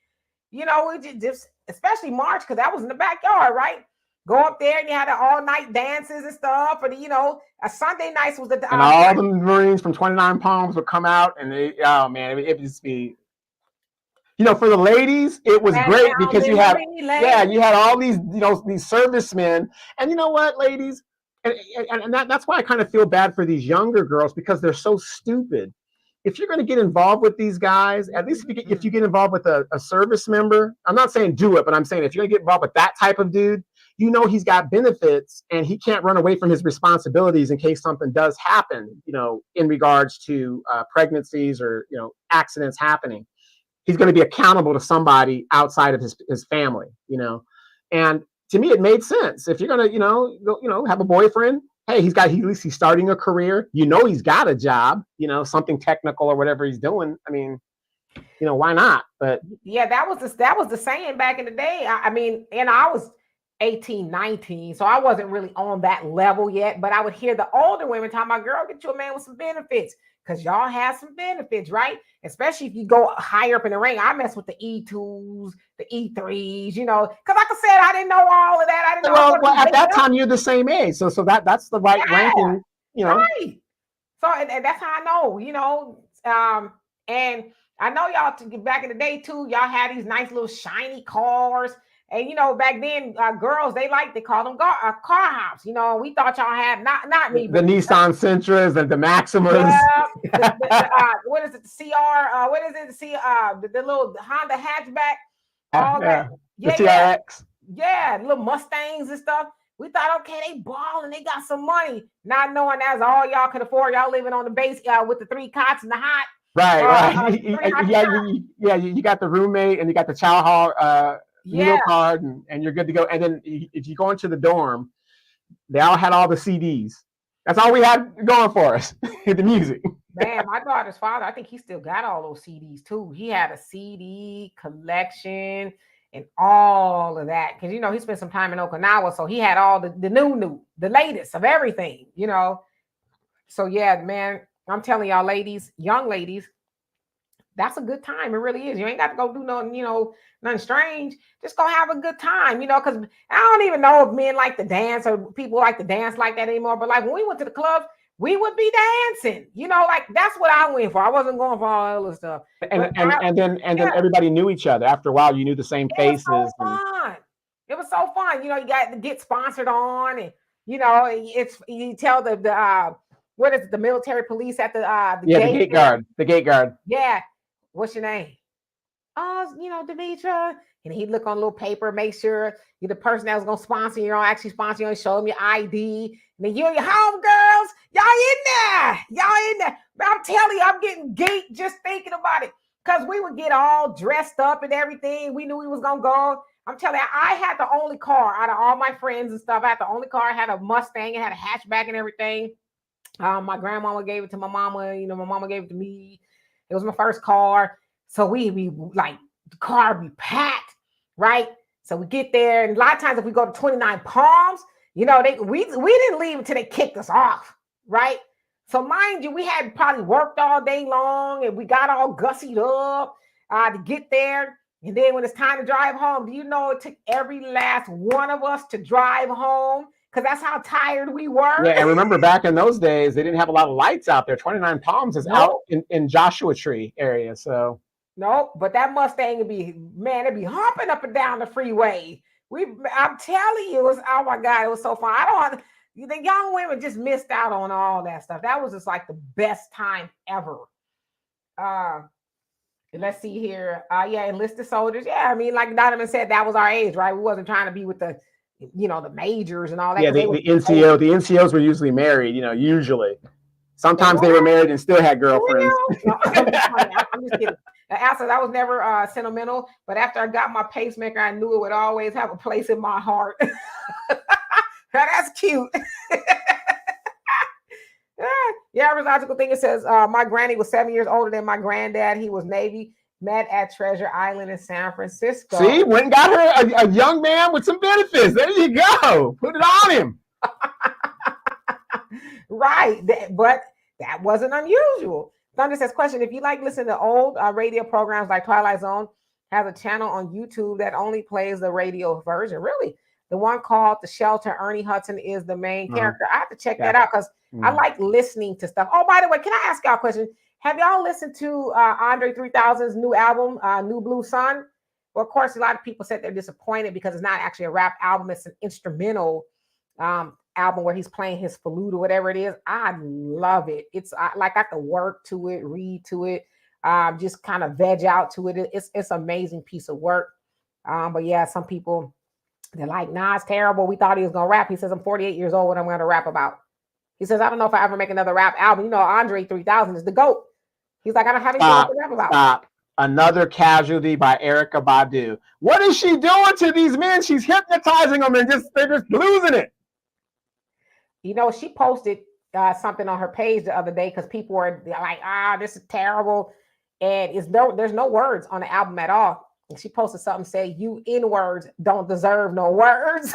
You know, we just especially March, because that was in the backyard, right? Go up there and you had the all night dances and stuff. And a Sunday nights was the and all the Marines from 29 Palms would come out, and oh man, it would just be, for the ladies, it was great because you had all these, these servicemen, and you know what, ladies, and that's why I kind of feel bad for these younger girls because they're so stupid. If you're going to get involved with these guys, at least if you get involved with a service member, I'm not saying do it, but I'm saying if you're going to get involved with that type of dude, he's got benefits and he can't run away from his responsibilities in case something does happen, in regards to pregnancies or, accidents happening. He's going to be accountable to somebody outside of his family, and to me, it made sense. If you're going to, have a boyfriend, hey, at least he's starting a career. He's got a job, something technical or whatever he's doing. I mean, why not? But yeah, that was the saying back in the day. I mean, and I was 18, 19, so I wasn't really on that level yet. But I would hear the older women talking about, girl, get you a man with some benefits. Because y'all have some benefits, right? Especially if you go higher up in the rank. I mess with the E2s, the E3s, because like I said, I didn't know all of that. I didn't know. Well, at that time, you're the same age. So that's the right ranking, Right. So and that's how I know, and I know y'all back in the day too, y'all had these nice little shiny cars. And back then, girls they call them car hops. We thought y'all had not me, the Nissan Sentras and the Maximas. Yeah, what is it? The CR? What is it? The little Honda hatchback. All that. Yeah, the TRX. Yeah, little Mustangs and stuff. We thought, okay, they balling, they got some money, not knowing that's all y'all could afford. Y'all living on the base with the 3 cots and the hot. Right. You got the roommate and you got the chow hall. Meal card and you're good to go. And then if you go into the dorm, they all had all the CDs. That's all we had going for us, the music. Man, my daughter's father, I think he still got all those CDs too. He had a CD collection and all of that. Because, he spent some time in Okinawa, so he had all the the latest of everything, So yeah, man, I'm telling y'all ladies, young ladies, that's a good time. It really is. You ain't got to go do nothing, nothing strange. Just go have a good time, because I don't even know if men like to dance or people like to dance like that anymore. But like when we went to the club, we would be dancing, like that's what I went for. I wasn't going for all that other stuff. And then everybody knew each other. After a while, you knew the same faces. It was so fun. You got to get sponsored on, and you tell the what is it, the military police at the gate guard. The gate guard. Yeah. What's your name? Oh, Demetra. And he'd look on a little paper, make sure you're the person that was going to sponsor you, actually sponsor you, and show him your ID. And then you and your homegirls, y'all in there. But I'm telling you, I'm getting geeked just thinking about it. Because we would get all dressed up and everything. We knew we was going to go. I'm telling you, I had the only car out of all my friends and stuff. I had the only car. I had a Mustang. It had a hatchback and everything. My grandmama gave it to my mama. My mama gave it to me. It was my first car. So we'd be like, the car would be packed, right? So we get there. And a lot of times if we go to 29 Palms, we didn't leave until they kicked us off, right? So mind you, we had probably worked all day long and we got all gussied up to get there. And then when it's time to drive home, do you know it took every last one of us to drive home? Because that's how tired we were. Yeah, and remember back in those days, they didn't have a lot of lights out there. 29 Palms is out in Joshua Tree area, so. Nope, but that Mustang it'd be humping up and down the freeway. I'm telling you, oh my God, it was so fun. The young women just missed out on all that stuff. That was just like the best time ever. Let's see here. Enlisted soldiers. Yeah, I mean, like Donovan said, that was our age, right? We wasn't trying to be with the the majors and all that. Yeah, the NCOs were usually married, usually. Sometimes they were married and still had girlfriends. No, I'm just kidding. After I was never sentimental, but after I got my pacemaker, I knew it would always have a place in my heart. That's cute. Yeah, logical thing. It says my granny was 7 years older than my granddad. He was Navy. Met at Treasure Island in San Francisco. See, went and got her a young man with some benefits. There you go. Put it on him. Right. But that wasn't unusual. Thunder says, question, if you like listening to old radio programs like Twilight Zone, has a channel on YouTube that only plays the radio version. Really? The one called The Shelter. Ernie Hudson is the main character. I have to check Yeah. that out because I like listening to stuff. Oh, by the way, can I ask y'all a question? Have y'all listened to Andre 3000's new album, New Blue Sun? Well, of course, a lot of people said they're disappointed because it's not actually a rap album. It's an instrumental album where he's playing his flute or whatever it is. I love it. It's like I can work to it, read to it, just kind of veg out to it. It's an amazing piece of work. But yeah, some people, they're like, nah, it's terrible. We thought he was going to rap. He says, I'm 48 years old. What I'm going to rap about? He says, I don't know if I ever make another rap album. You know, Andre 3000 is the GOAT. He's like, I don't have anything else to rap about. Stop. Another Casualty by Erykah Badu. What is she doing to these men? She's hypnotizing them and they're just losing it. You know, she posted something on her page the other day because people were like, this is terrible. And there's no words on the album at all. And she posted something saying, you N-words don't deserve no words.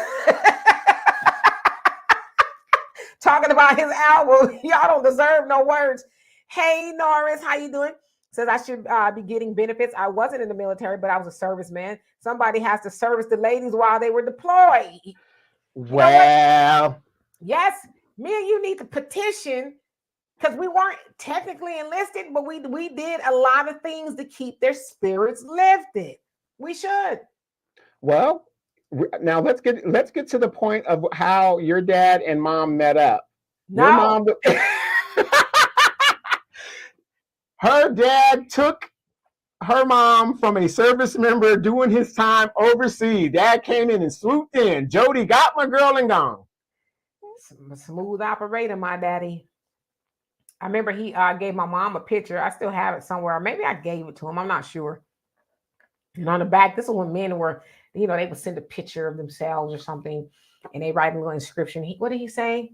Talking about his album, y'all don't deserve no words. Hey, Norris, how you doing? Says I should be getting benefits. I wasn't in the military, but I was a serviceman. Somebody has to service the ladies while they were deployed. Well, yes, me and you need to petition because we weren't technically enlisted, but we did a lot of things to keep their spirits lifted. We should. Well, now let's get to the point of how your dad and mom met up. No. Your mom, her dad took her mom from a service member doing his time overseas. Dad came in and swooped in. Jody got my girl and gone. Smooth operator, my daddy. I remember he gave my mom a picture. I still have it somewhere. Maybe I gave it to him. I'm not sure. And on the back, this is when men were, they would send a picture of themselves or something, and they write a little inscription. What did he say?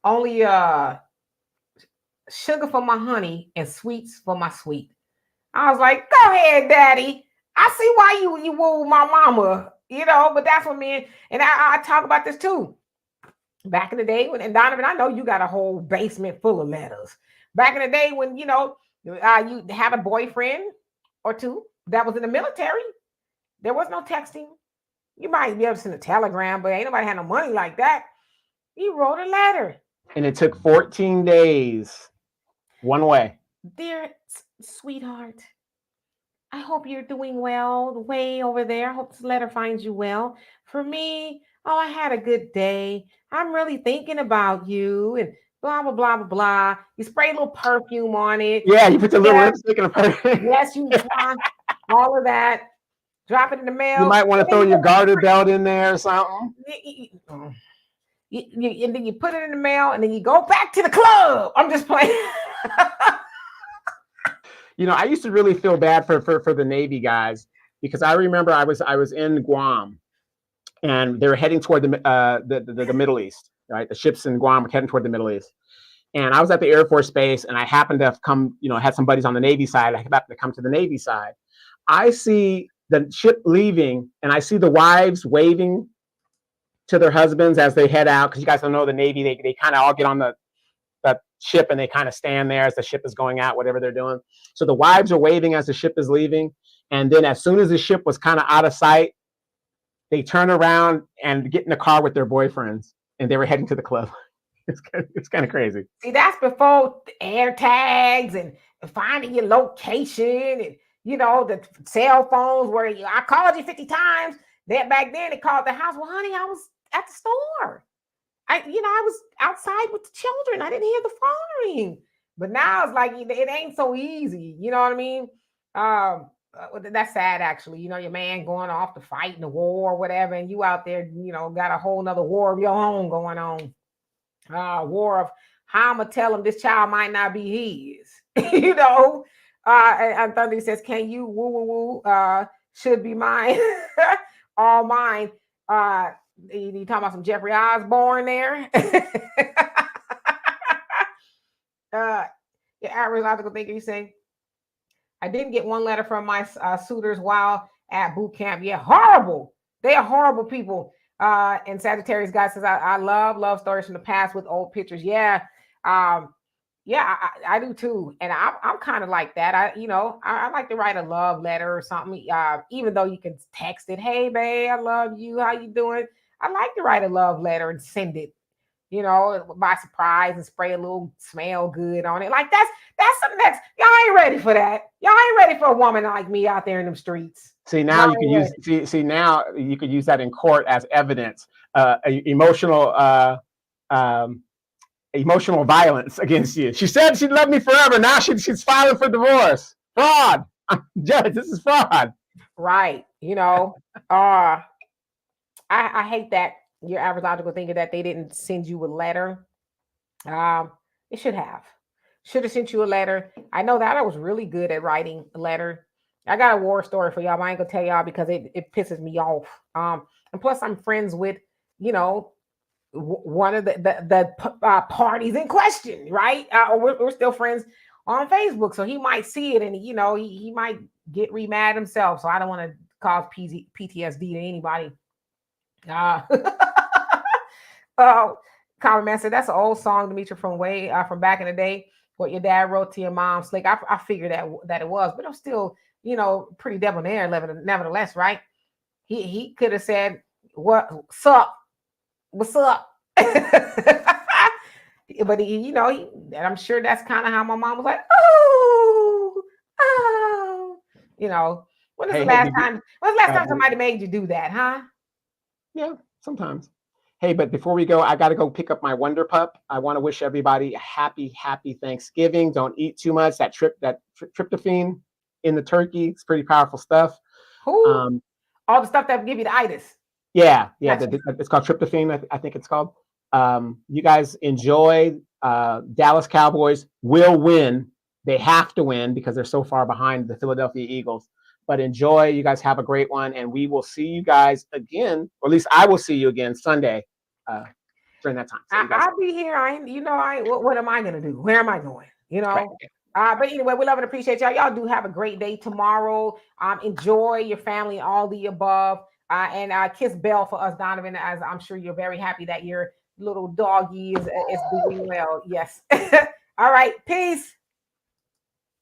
Only sugar for my honey and sweets for my sweet. I was like, go ahead, daddy. I see why you woo my mama, but that's what men, and I talk about this too. Back in the day when, and Donovan, I know you got a whole basement full of letters. Back in the day when, you had a boyfriend or two that was in the military, there was no texting. You might be able to send a telegram, but ain't nobody had no money like that. You wrote a letter. And it took 14 days. One way. Dear sweetheart, I hope you're doing well way over there. I hope this letter finds you well. For me, I had a good day. I'm really thinking about you and blah, blah, blah, blah, blah. You spray a little perfume on it. Yeah, you put the little lipstick in a perfume. Yes, you all of that. Drop it in the mail. You might want to throw your garter belt in there or something. And then you put it in the mail and then you go back to the club. I'm just playing. I used to really feel bad for the Navy guys because I remember I was in Guam and they were heading toward the Middle East, right? The ships in Guam were heading toward the Middle East. And I was at the Air Force Base and I happened to have come, had some buddies on the Navy side. I happened to come to the Navy side. I see the ship leaving and I see the wives waving to their husbands as they head out. Because you guys don't know the Navy, they kind of all get on the ship and they kind of stand there as the ship is going out, whatever they're doing. So the wives are waving as the ship is leaving. And then as soon as the ship was kind of out of sight, they turn around and get in the car with their boyfriends and they were heading to the club. It's kind of crazy. See, that's before air tags and finding your location and, the cell phones where I called you 50 times. That back then they called the house. Well, honey, I was at the store. I was outside with the children. I didn't hear the phone ring. But now it's like it ain't so easy. You know what I mean? That's sad, actually. Your man going off to fight in the war or whatever, and you out there, got a whole nother war of your own going on. War of how I'm gonna tell him this child might not be his. And Thunder says, "Can you woo woo woo? Should be mine, all mine." You talking about some Jeffrey Osborne there? Your average logical thinker, you say, I didn't get one letter from my suitors while at boot camp. Yeah, horrible. They are horrible people. And Sagittarius guy says, I love stories from the past with old pictures. Yeah. I do too. And I'm kind of like that. I like to write a love letter or something, even though you can text it. Hey, babe, I love you. How you doing? I like to write a love letter and send it, by surprise and spray a little smell good on it. Like that's something that's y'all ain't ready for that. Y'all ain't ready for a woman like me out there in them streets. See, now you can use now you could use that in court as evidence. Emotional emotional violence against you. She said she loved me forever. Now she's filing for divorce. Fraud. Judge, this is fraud. Right. I hate that your average logical thinker that they didn't send you a letter. It should have sent you a letter. I know that I was really good at writing a letter. I got a war story for y'all, but I ain't gonna tell y'all because it pisses me off. And plus I'm friends with, one of the parties in question, right? We're still friends on Facebook, so he might see it and he might get mad himself. So I don't want to cause PTSD to anybody. Oh, Common Man said that's an old song, Demetra, from back in the day. What your dad wrote to your mom, Slick. I figured that it was, but I'm still, pretty debonair, nevertheless, right? He could have said, "What's up? What's up?" But and I'm sure that's kind of how my mom was like, "Oh, oh," When was the last time? When was the last time somebody made you do that, huh? Yeah, sometimes. Hey, but before we go, I got to go pick up my Wonder Pup. I want to wish everybody a happy Thanksgiving. Don't eat too much. That tryptophan in the turkey, it's pretty powerful stuff. All the stuff that give you the itis. Yeah. It's called tryptophan, I think it's called. You guys enjoy. Dallas Cowboys will win. They have to win because they're so far behind the Philadelphia Eagles. But enjoy. You guys have a great one, and we will see you guys again, or at least I will see you again Sunday during that time. So I'll be here. What am I gonna do? Where am I going? Right. But anyway, we love and appreciate y'all. Y'all do have a great day tomorrow. Enjoy your family, all the above. And kiss Bell for us, Donovan, as I'm sure you're very happy that your little doggy is doing well. Yes. All right. Peace.